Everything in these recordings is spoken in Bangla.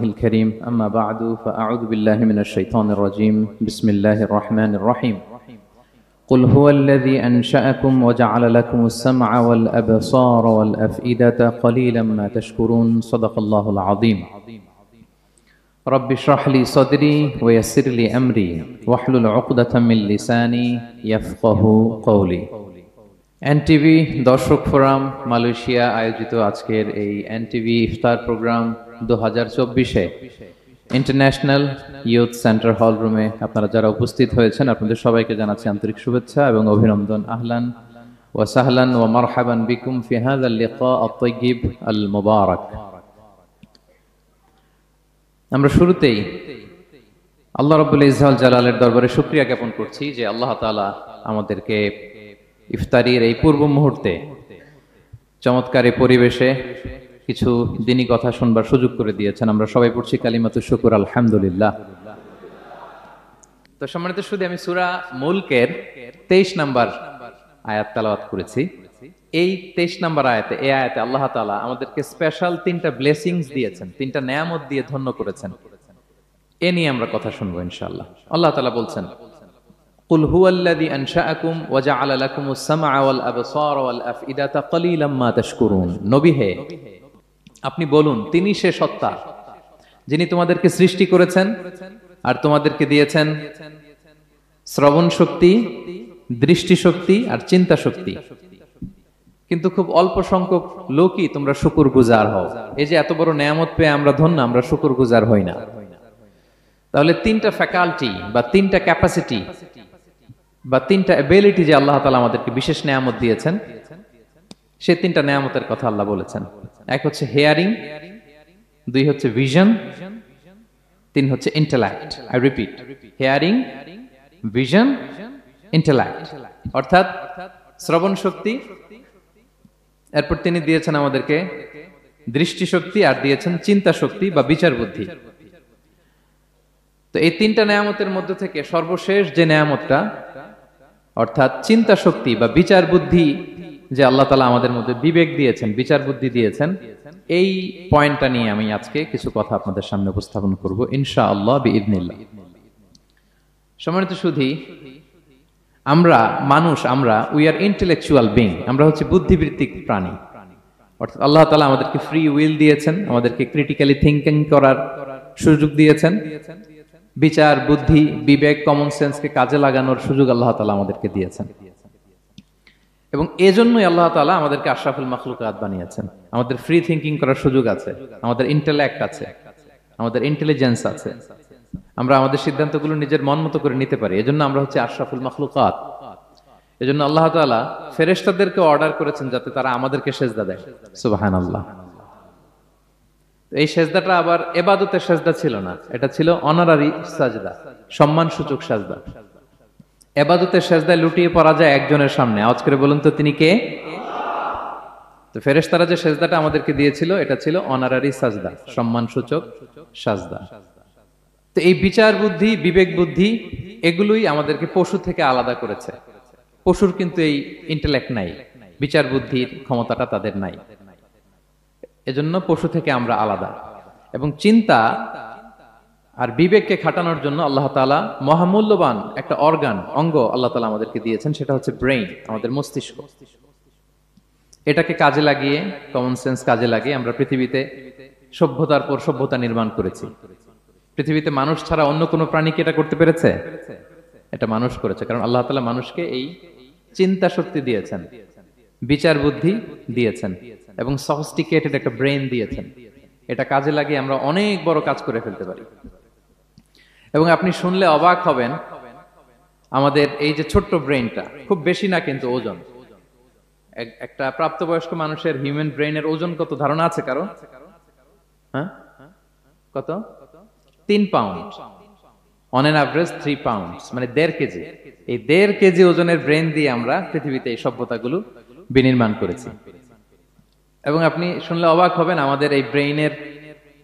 الكريم أما بعد فأعوذ بالله من الشيطان الرجيم بسم الله الرحمن الرحيم قل هو الذي أنشأكم وجعل لكم السمع والأبصار والأفئدة قليلا ما تشكرون صدق الله العظيم رب اشرح لي صدري ويسر لي أمري واحلل عقدة من لساني يفقه قولي এনটিভি দর্শক ফোরাম মালয়েশিয়া আয়োজিত আজকের এই এনটিভি ইফতার প্রোগ্রাম 2024-এ ইন্টারন্যাশনাল ইয়ুথ সেন্টার হল রুমে আপনারা যারা উপস্থিত হয়েছেন আপনাদের সবাইকে জানাচ্ছি আন্তরিক শুভেচ্ছা এবং অভিনন্দন। আহলান ওয়া সাহলান ওয়া মারহাবান বিকুম ফি হাযাল লিকা আত-তাইয়্যিব আল মুবারাক। আমরা শুরুতেই আল্লাহ রাব্বুল ইজ্জাত জালালের দরবারে শুকরিয়া জ্ঞাপন করছি যে আল্লাহ তাআলা আমাদেরকে ইফতারির এই পূর্ব মুহূর্তে চমৎকার পরিবেশে কিছু দিনী কথা শুনবার সুযোগ করে দিয়েছেন। আমরা সবাই পড়ছি কালিমাতুশ শুকর আলহামদুলিল্লাহ। তো সম্মানিত শুধু আমি সূরা মুলকের 23 নম্বর আয়াত তেলাওয়াত করেছি। এই 23 নম্বর আয়াতে এই আয়াতে আল্লাহ তাআলা আমাদেরকে স্পেশাল 3টা ব্লেসিংস দিয়েছেন, 3টা নেয়ামত দিয়ে ধন্য করেছেন। এ নিয়ে আমরা কথা শুনবো ইনশাআল্লাহ। আল্লাহ তাআলা বলছেন قل هو الذي أنشأكم وجعل لكم السمع والأبصار والأفئدة قليلا ما تشكرون। নবী হে আপনি বলুন তিনি সে সত্তা যিনি তোমাদেরকে সৃষ্টি করেছেন আর তোমাদেরকে দিয়েছেন শ্রবণ শক্তি, দৃষ্টি শক্তি আর চিন্তা শক্তি, কিন্তু খুব অল্প সংখ্যক লোকই তোমরা শুকরগুজার হও। এই যে এত বড় নেয়ামত পেয়ে আমরা ধন্য, আমরা শুকরগুজার হই না। তাহলে 3টা ফ্যাকাল্টি বা 3টা ক্যাপাসিটি বা 3টা এবিলিটি যে আল্লাহ তাআলা আমাদেরকে বিশেষ নেয়ামত দিয়েছেন, সেই 3টা নেয়ামতের কথা আল্লাহ বলেছেন। এক হচ্ছে হিয়ারিং, 2 হচ্ছে ভিশন, 3 হচ্ছে intellect. I repeat, hearing, vision, intellect, অর্থাৎ শ্রবণ শক্তি, এরপর তিনি দিয়েছেন আমাদেরকে দৃষ্টি শক্তি আর দিয়েছেন চিন্তা শক্তি বা বিচার বুদ্ধি। তো এই 3টা নেয়ামতের মধ্যে থেকে সর্বশেষ যে নেয়ামতটা অর্থাৎ চিন্তা শক্তি বা বিচার বুদ্ধি, যে আল্লাহ তাআলা আমাদের মধ্যে বিবেক দিয়েছেন, বিচার বুদ্ধি দিয়েছেন, এই পয়েন্টটা নিয়ে আমি আজকে কিছু কথা আপনাদের সামনে উপস্থাপন করব ইনশাআল্লাহ বিইذনিল্লাহ। সম্মানিত সুধী, আমরা মানুষ, আমরা উই আর ইন্টেলেকচুয়াল বিং, আমরা হচ্ছে বুদ্ধিবৃত্তিক প্রাণী। অর্থাৎ আল্লাহ তাআলা আমাদেরকে ফ্রি উইল দিয়েছেন, আমাদেরকে ক্রিটিক্যালি থিঙ্কিং করার সুযোগ দিয়েছেন, বিচার বুদ্ধি বিবেক কমন সেন্সকে কাজে লাগানোর সুযোগ আল্লাহ তাআলা আমাদেরকে দিয়েছেন। এবং এজন্যই আল্লাহ তাআলা আমাদেরকে আশরাফুল মাখলুকাত বানিয়েছেন। আমাদের ফ্রি থিঙ্কিং করার সুযোগ আছে, আমাদের ইন্টেলেক্ট আছে, আমাদের ইন্টেলিজেন্স আছে, আমরা আমাদের সিদ্ধান্তগুলো নিজের মন মতো করে নিতে পারি। এজন্য আমরা হচ্ছে আশরাফুল মাখলুকাত। এজন্য আল্লাহ তাআলা ফেরেশতাদেরকে অর্ডার করেছেন যাতে তারা আমাদেরকে সেজদা দেয়। সুবহানাল্লাহ। এই সেজদাটা আবার ইবাদতের সেজদা ছিল না, এটা ছিল অনারারি সাজদা, সম্মানসূচক সাজদা। ইবাদতের সেজদায় লুটিয়ে পড়া যায় একজনের সামনে। আওয়াজ করে বলুন তো তিনি কে? তো ফেরেশতারা যে সেজদাটা আমাদেরকে দিয়েছিল এটা ছিল অনারারি সাজদা, সম্মানসূচক সাজদা। তো এই বিচার বুদ্ধি বিবেক বুদ্ধি এগুলোই আমাদেরকে পশু থেকে আলাদা করেছে। পশুর কিন্তু এই ইন্টেলেক্ট নাই, বিচার বুদ্ধির ক্ষমতাটা তাদের নাই। এজন্য পশু থেকে আমরা আলাদা। এবং চিন্তা আর বিবেককে খাটানোর জন্য আল্লাহ তাআলা মহামূল্যবান একটা অঙ্গ আল্লাহ তাআলা আমাদেরকে দিয়েছেন, সেটা হচ্ছে ব্রেইন, আমাদের মস্তিষ্ক। এটাকে কাজে লাগিয়ে, কমন সেন্স কাজে লাগিয়ে আমরা পৃথিবীতে সভ্যতার পর সভ্যতা নির্মাণ করেছি। পৃথিবীতে মানুষ ছাড়া অন্য কোনো প্রাণী কি এটা করতে পেরেছে? এটা মানুষ করেছে, কারণ আল্লাহ তাআলা মানুষকে এই চিন্তা শক্তি দিয়েছেন, বিচার বুদ্ধি দিয়েছেন এবং সফিস্টিকেটেড একটা ব্রেন দিয়েছেন। এটা কাজে লাগিয়ে আমরা অনেক বড় কাজ করে ফেলতে পারি। এবং আপনি শুনলে অবাক হবেন, আমাদের এই যে ছোট্ট ব্রেনটা, খুব বেশি না কিন্তু ওজন, একটা প্রাপ্তবয়স্ক মানুষের হিউম্যান ব্রেনের ওজন কত ধারণা আছে কারো? হ্যাঁ, কত? 3 pound, on an average 3 pound, মানে 1.5 কেজি। এই 1.5 কেজি ওজনের ব্রেন দিয়ে আমরা পৃথিবীতে এই সভ্যতাগুলো বিনির্মাণ করেছি। এবং আপনি শুনলে অবাক হবেন, আমাদের এই ব্রেইনের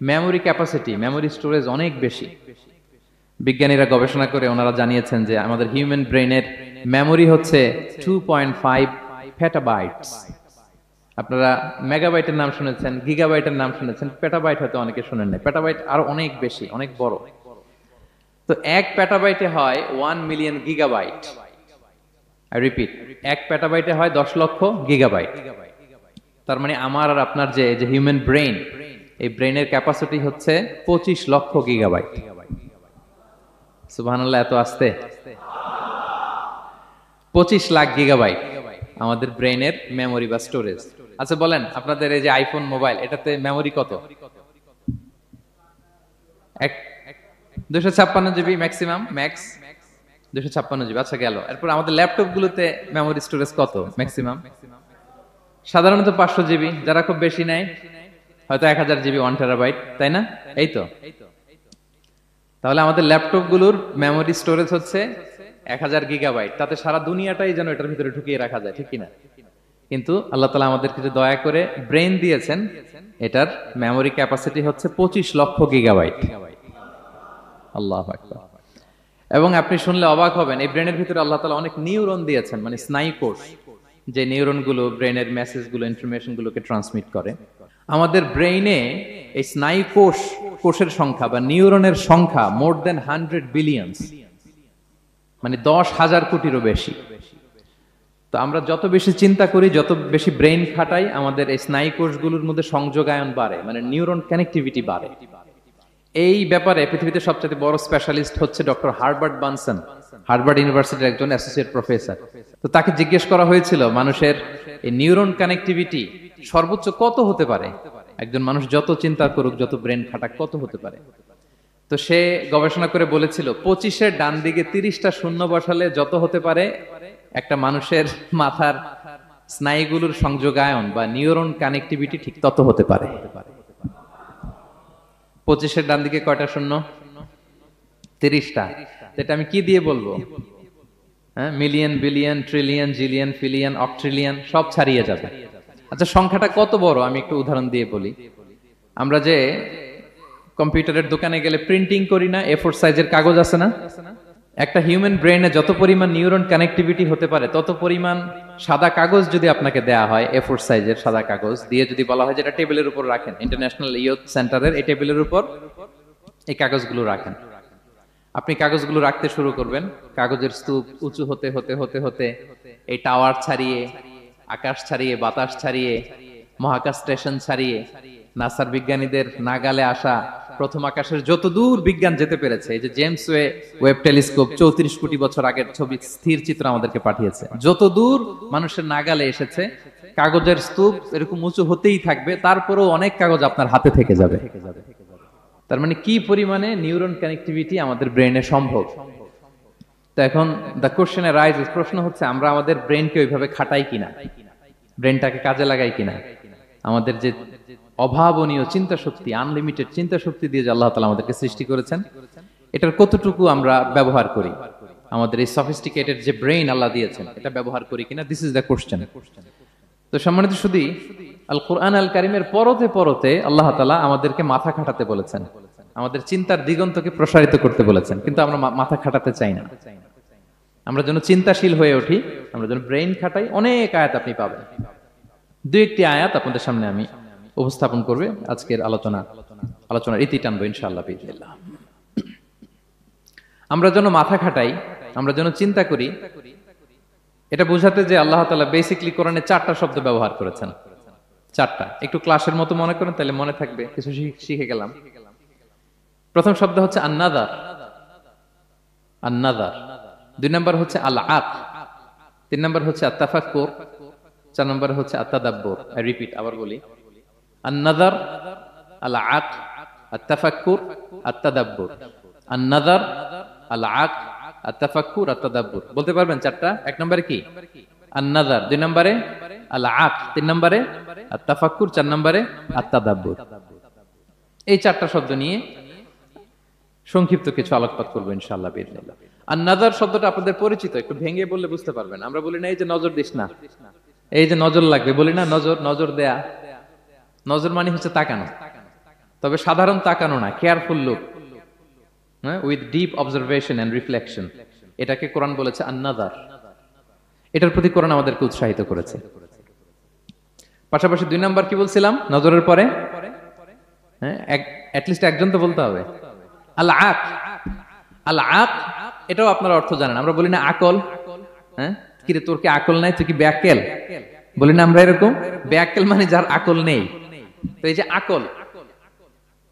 মেমোরি ক্যাপাসিটি, মেমোরি স্টোরেজ অনেক বেশি। বিজ্ঞানীরা গবেষণা করে ওনারা জানিয়েছেন যে আমাদের হিউম্যান ব্রেইনের মেমোরি হচ্ছে 2.5 পেটাবাইটস। আপনারা মেগাবাইটের নাম শুনেছেন, গিগাবাইটের নাম শুনেছেন, পেটাবাইট হয়তো অনেকে শুনেন নাই। পেটাবাইট আরো অনেক বেশি, অনেক বড়। তো এক পেটাবাইটে হয় 1 মিলিয়ন গিগাবাইট। আই রিপিট, এক পেটাবাইটে হয় 10 লক্ষ গিগাবাইট। তার মানে আমার আর আপনার যে হিউম্যান ব্রেইন, এই ব্রেইনের ক্যাপাসিটি হচ্ছে 25 লক্ষ গিগাবাইট। সুবহানাল্লাহ, এত আসতে 25 লাখ গিগাবাইট আমাদের ব্রেইনের মেমোরি বা স্টোরেজ। আচ্ছা বলেন, আপনাদের এই যে আইফোন মোবাইল, এটাতে মেমোরি কত? 256 জিবি ম্যাক্সিমাম, ম্যাক্স 256 জিবি। আচ্ছা গেল। এরপর আমাদের ল্যাপটপ গুলোতে মেমোরি স্টোরেজ কত ম্যাক্সিমাম? সাধারণত 500 জিবি, যারা খুব বেশি নেয় হয়তো 1000 জিবি, 1 টেরাবাইট, তাই না? এই তো। তাহলে আমাদের ল্যাপটপ গুলোর মেমোরি স্টোরেজ হচ্ছে 1000 গিগাবাইট। তাতে সারা দুনিয়াটাই যেন এটার ভিতরে ঢুকিয়ে রাখা যায়, ঠিক কিনা? কিন্তু আল্লাহ তাআলা আমাদেরকে যে দয়া করে ব্রেন দিয়েছেন, এটার মেমোরি ক্যাপাসিটি হচ্ছে 25 লক্ষ গিগাবাইট। আল্লাহু আকবার। এবং আপনি শুনলে অবাক হবেন, এই ব্রেনের ভিতরে আল্লাহ তাআলা অনেক নিউরন দিয়েছেন, মানে স্নায়ু কোষ, যে নিউরন গুলো ব্রেনের মেসেজ গুলো, ইনফরমেশন গুলোকে ট্রান্সমিট করে। আমাদের ব্রেইনে এই স্নায়ু কোষের সংখ্যা বা নিউরনের সংখ্যা মোর দেন 100 বিলিয়ন, মানে 10,000 কোটিরও বেশি। তো আমরা যত বেশি চিন্তা করি, যত বেশি ব্রেইন খাটাই, আমাদের এই স্নায়ু কোষগুলোর মধ্যে সংযোগায়ন বাড়ে, মানে নিউরন কানেক্টিভিটি বাড়ে। এই ব্যাপারে পৃথিবীতে সবচেয়ে বড় স্পেশালিস্ট হচ্ছে ডক্টর হার্বার্ট বানসন, হার্ভার্ড ইউনিভার্সিটির একজন অ্যাসোসিয়েট প্রফেসর। তো তাকে জিজ্ঞেস করা হয়েছিল মানুষের এই নিউরন কানেক্টিভিটি সর্বোচ্চ কত হতে পারে, একজন মানুষ যত চিন্তা করুক, যত ব্রেন খাটাক, কত হতে পারে। তো সে গবেষণা করে বলেছিল 25-এর ডান দিকে 30টা শূন্য বসালে যত হতে পারে, একটা মানুষের মাথার স্নায়ুগুলোর সংযোগায়ন বা নিউরন কানেক্টিভিটি ঠিক তত হতে পারে। 25-এর ডান দিকে কয়টা শূন্য? 30টা। এটা আমি কি দিয়ে বলবো? হ্যাঁ, million, billion, trillion, zillion, fillion, octillion সব ছাড়িয়ে যাবে। আচ্ছা, সংখ্যাটা কত বড় আমি একটু উদাহরণ দিয়ে বলি। আমরা যে কম্পিউটারের দোকানে গেলে প্রিন্টিং করি না, A4 সাইজের কাগজ আছে না? একটা হিউম্যান ব্রেইনে যত পরিমাণ নিউরন কানেক্টিভিটি হতে পারে, তত পরিমাণ সাদা কাগজ যদি আপনাকে দেয়া হয়, A4 সাইজের সাদা কাগজ দিয়ে যদি বলা হয় যে এটা টেবিলের উপর রাখেন, ইন্টারন্যাশনাল ইয়ুথ সেন্টারের এই টেবিলের উপর এই কাগজগুলো রাখেন, আপনি কাগজগুলো রাখতে শুরু করবেন। কাগজের স্তূপ উঁচু হতে হতে হতে হতে এই টাওয়ার ছাড়িয়ে, আকাশ ছাড়িয়ে, বাতাস ছাড়িয়ে, মহাকাশ স্টেশন ছাড়িয়ে, নাসার বিজ্ঞানীদের নাগালে আসা প্রথম আকাশের যত দূর বিজ্ঞান যেতে পেরেছে, এই যে জেমস ওয়েব টেলিস্কোপ 34 কোটি বছর আগের ছবি, স্থির চিত্র আমাদেরকে পাঠিয়েছে, যত দূর মানুষের নাগালে এসেছে, কাগজের স্তূপ এরকম উঁচু হতেই থাকবে, তারপরেও অনেক কাগজ আপনার হাতে থেকে যাবে। তার মানে কি পরিমাণে নিউরন কানেক্টিভিটি আমাদের ব্রেনে সম্ভব। তো এখন দ্য কোশ্চেন রাইজেস, প্রশ্ন হচ্ছে আমরা আমাদের ব্রেনকে ওইভাবে খাটাই কিনা, ব্রেনটাকে কাজে লাগাই কিনা। আমাদের যে অভাবনীয় চিন্তা শক্তি, আনলিমিটেড চিন্তা শক্তি দিয়ে যে আল্লাহ তাআলা আমাদেরকে সৃষ্টি করেছেন, এটার কতটুকু আমরা ব্যবহার করি, আমাদের এই সফিস্টিকেটেড যে ব্রেইন আল্লাহ দিয়েছেন, এটা ব্যবহার করি কিনা, দিস ইজ দ্য কোশ্চেন। তো সম্মানিত শুধু আল কোরআন আল কারিমের পরতে পরতে আল্লাহ তাআলা আমাদেরকে মাথা খাটাতে বলেছেন, আমাদের চিন্তার দিগন্তকে প্রসারিত করতে বলেছেন, কিন্তু আমরা মাথা খাটাতে চাই না। আমরা যেন চিন্তাশীল হয়ে উঠি, আমরা যেন ব্রেইন খাটাই। অনেক আয়াত আপনি পাবেন, দুই একটি আয়াত আপনাদের সামনে আমি উপস্থাপন করবে আজকের আলোচনার ইতি টানবো ইনশাআল্লাহ বিইজনিল্লাহ। আমরা যেন মাথা খাটাই, আমরা যেন চিন্তা করি, এটা বোঝাতে যে আল্লাহ তাআলা বেসিক্যালি কোরআনে 4টা শব্দ ব্যবহার করেছেন। 4টা, একটু ক্লাসের মতো মনে করেন, তাহলে মনে থাকবে, কিছু শিখে গেলাম। প্রথম শব্দ হচ্ছে আন-নাযার, আন-নাযার। 2 নম্বর হচ্ছে আল-আকল, 3 নম্বর হচ্ছে আত-তাফাক্কুর, 4 নম্বর হচ্ছে আত-তাদাব্বুর। আই রিপিট, আবার বলি, আন-নাযার, আল-আকল, আত-তাফাক্কুর, আত-তাদাব্বুর। আন-নাযার, আল-আকল, আত-তাফাক্কুর, আত-তাদাব্বুর। বলতে পারবেন 4টা? 1 নম্বরে কি? আন-নাযার, 2 নম্বরে আল-আকল, 3 নম্বরে আত-তাফাক্কুর, 4 নম্বরে আত-তাদাব্বুর। এই 4টা শব্দ নিয়ে সংক্ষিপ্ত কিছু আলোকপাত করবো ইনশাআল্লাহ বিইজনিল্লাহ। আন-নাযার শব্দটা আপনাদের পরিচিত, একটু ভেঙে বললে বুঝতে পারবেন। আমরা বলি না এই যে নজর দিস না, এই যে নজর লাগবে, বলি না নজর দেয়া। নজর মানে হচ্ছে তাকানো, তবে সাধারণ তাকানো না, careful look, with deep observation and reflection. এটাকে কোরআন বলেছে আন-নাযার। এটার প্রতি কোরআন আমাদেরকে উৎসাহিত করেছে। পাশাপাশি 2 নাম্বার কি বলছিলাম নজরের পরে? হ্যাঁ, অ্যাটলিস্ট একজন তো বলতে হবে। আল আক, আল আক, এটাও আপনারা অর্থ জানেন। আমরা বলি না আকল, হ্যাঁ, কিরে তোর কি আকল নাই, তুই কি ব্যাকেল বলি না আমরা এরকম? ব্যাকেল মানে যার আকল নেই। তো এই যে আকল,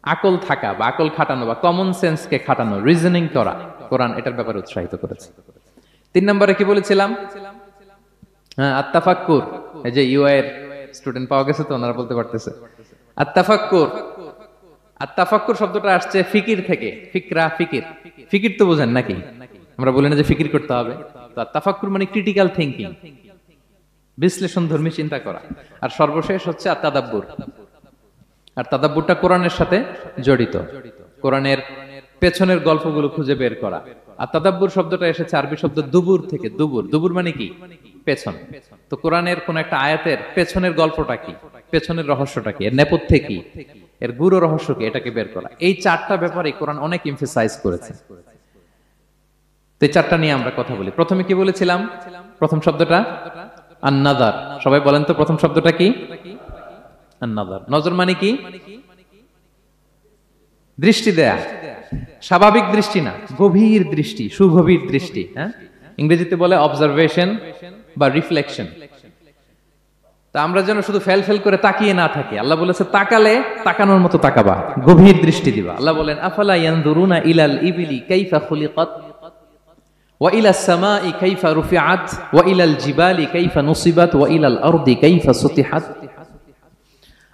আকল থাকা বা আকল খাটানো বা কমন সেন্সকে খাটানো, রিজনিং করা, কোরআন এটার ব্যাপারে উৎসাহিত করেছে। 3 নম্বরে কি বলেছিলাম? হ্যাঁ, আত্তাফাক্কুর। এই যে ইউআই এর স্টুডেন্ট পাওয়া গেছে তো, ওনারা বলতে পারতেছে আত্তাফাক্কুর। আত্তাফাক্কুর শব্দটা আসছে ফিকির থেকে। ফিকরা, ফিকির, ফিকির তো বোঝেন নাকি? আমরা বলি না যে ফিকির করতে হবে? তো আত্তাফাক্কুর মানে ক্রিটিক্যাল থিংকিং, বিশ্লেষণধর্মী চিন্তা করা। আর সর্বশেষ হচ্ছে আত্তাদাব্বুর। আর তাদাব্বুরটা কোরআনের সাথে জড়িত, কোরআনের পেছনের গল্পগুলো খুঁজে বের করা। আর তাদাব্বুর শব্দটা এসেছে আরবি শব্দ দুবুর থেকে। দুবুর, দুবুর মানে কি? পেছন। তো কোরআনের কোন একটা আয়াতের পেছনের গল্পটা কি, পেছনের রহস্যটা কি, এর নেপথ্যে কি, এর গুরু রহস্য কি, এটাকে বের করা। এই 4টা ব্যাপারে কোরআন অনেক এমফাসাইজ করেছে। তো এই 4টা নিয়ে আমরা কথা বলি। প্রথমে কি বলেছিলাম? প্রথম শব্দটা আন-নাযার। সবাই বলেন তো প্রথম শব্দটা কি? আন-নাযার। নজর মানে কি? দৃষ্টি দেয়া, স্বাভাবিক দৃষ্টি না, গভীর দৃষ্টি, সুগভীর দৃষ্টি। হ্যাঁ, ইংরেজিতে বলে অবজারভেশন বা রিফ্লেকশন। তা আমরা যেন শুধু ফেল ফেল করে তাকিয়ে না থাকি। আল্লাহ বলেছে তাকালে তাকানোর মতো তাকাবা, গভীর দৃষ্টি দিবা। আল্লাহ বলেন আফালা ইয়ানজুরুনা ইলাল ইবিলি কাইফা খুলিকাত ওয়া ইলাস সামাই কাইফা রুফিআত ওয়া ইলাল জিবালি কাইফা নুসিবাত ওয়া ইলাল আরদি কাইফা সুতিহাত।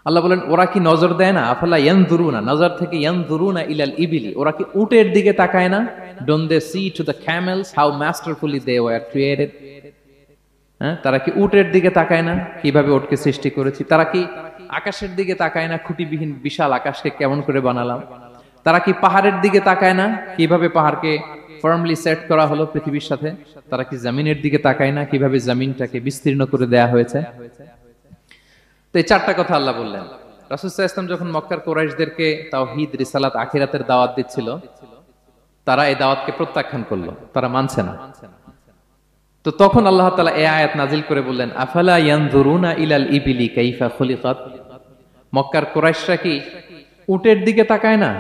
আল্লাহ বলেন ওরা কি নজর দেয় না? আফালা ইয়ানজুরুনা, নজর থেকে ইয়ানজুরুনা ইলাল ইবিলি, ওরা কি উটের দিকে তাকায় না? Don't they see to the camels how masterfully they were created. হ্যাঁ, তারা কি উটের দিকে তাকায় না কিভাবে উটকে সৃষ্টি করেছি? তারা কি আকাশের দিকে তাকায় না খুঁটিবিহীন বিশাল আকাশকে কেমন করে বানালাম? তারা কি পাহাড়ের দিকে তাকায় না কিভাবে পাহাড়কে ফার্মলি সেট করা হলো পৃথিবীর সাথে? তারা কি জমিনের দিকে তাকায় না কিভাবে জমিনটাকে বিস্তীর্ণ করে দেয়া হয়েছে? তো এই 4টা কথা আল্লাহ বললেন। রাসূল সাল্লাল্লাহু আলাইহি ওয়াসাল্লাম যখন মক্কার কুরাইশদেরকে তাওহীদ, রিসালাত, আখিরাতের দাওয়াত দিচ্ছিল, তারা এই দাওয়াতকে প্রত্যাখ্যান করলো, তারা মানছে না। তো তখন আল্লাহ তাআলা এই আয়াত নাজিল করে বললেন আফালা ইয়ানজুরুনা ইলাল ইবিলি কাইফা খুলিকাত। মক্কার কুরাইশরা কি উটের দিকে তাকায় না?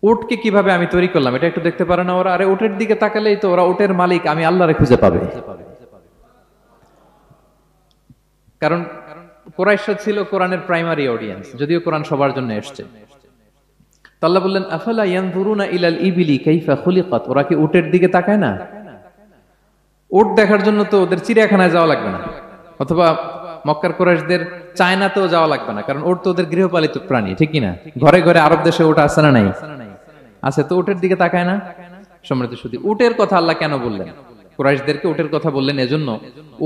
উটকে কিভাবে আমি তৈরি করলাম এটা একটু দেখতে পারে না ওরা? আরে উটের দিকে তাকালেই তো ওরা উটের মালিক আমি আল্লাহরে খুঁজে পাবে। কারণ কুরাইশরা ছিল কোরআনের প্রাইমারি অডিয়েন্স, যদিও কোরআন সবার জন্য এসেছে। তো আল্লাহ বললেন আফালা ইয়ানজুরুনা ইলাল ইবিলি কাইফা খুলিকাত। ওরা কি উটের দিকে তাকায় না? উট দেখার জন্য তো ওদের চিড়িয়াখানায় যাওয়া লাগবে না, অথবা মক্কার কুরাইশদের চায়নাতেও যাওয়া লাগবে না, কারণ উট তো ওদের গৃহপালিত প্রাণী, ঠিক কি না? ঘরে ঘরে আরব দেশে উট আছে না নাই? আছে। তো উটের দিকে তাকায় না। সম্মানিত সুধী, উটের কথা আল্লাহ কেন বললেন? কুরাইশদেরকে উটের কথা বললেন এজন্য,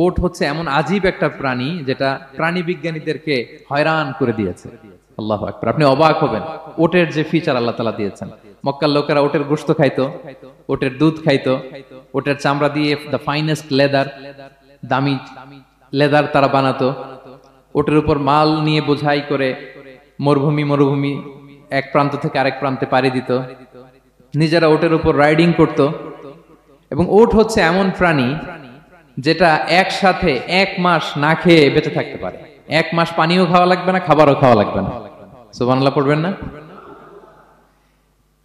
উট হচ্ছে এমন আজীব একটা প্রাণী যেটা প্রাণী বিজ্ঞানীদেরকে হয়রান করে দিয়েছে। আল্লাহু আকবার। আপনি অবাক হবেন উটের যে ফিচার আল্লাহ তাআলা দিয়েছেন। মক্কার লোকেরা উটের গোশত খাইতো, উটের দুধ খাইতো, উটের চামড়া দিয়ে দ্য ফাইনেস্ট লেদার, দামি লেদার তারা বানাতো। উটের উপর মাল নিয়ে বোঝাই করে মরুভূমি এক প্রান্ত থেকে আরেক প্রান্তে পাড়ি দিত, নিজেরা উটের উপর রাইডিং করত। এবং উট হচ্ছে এমন প্রাণী যেটা একসাথে 1 মাস না খেয়ে বেঁচে থাকতে পারে। 1 মাস পানিও খাওয়া লাগবে না, খাবারও খাওয়া লাগবে না। সুবহানাল্লাহ পড়বেন না?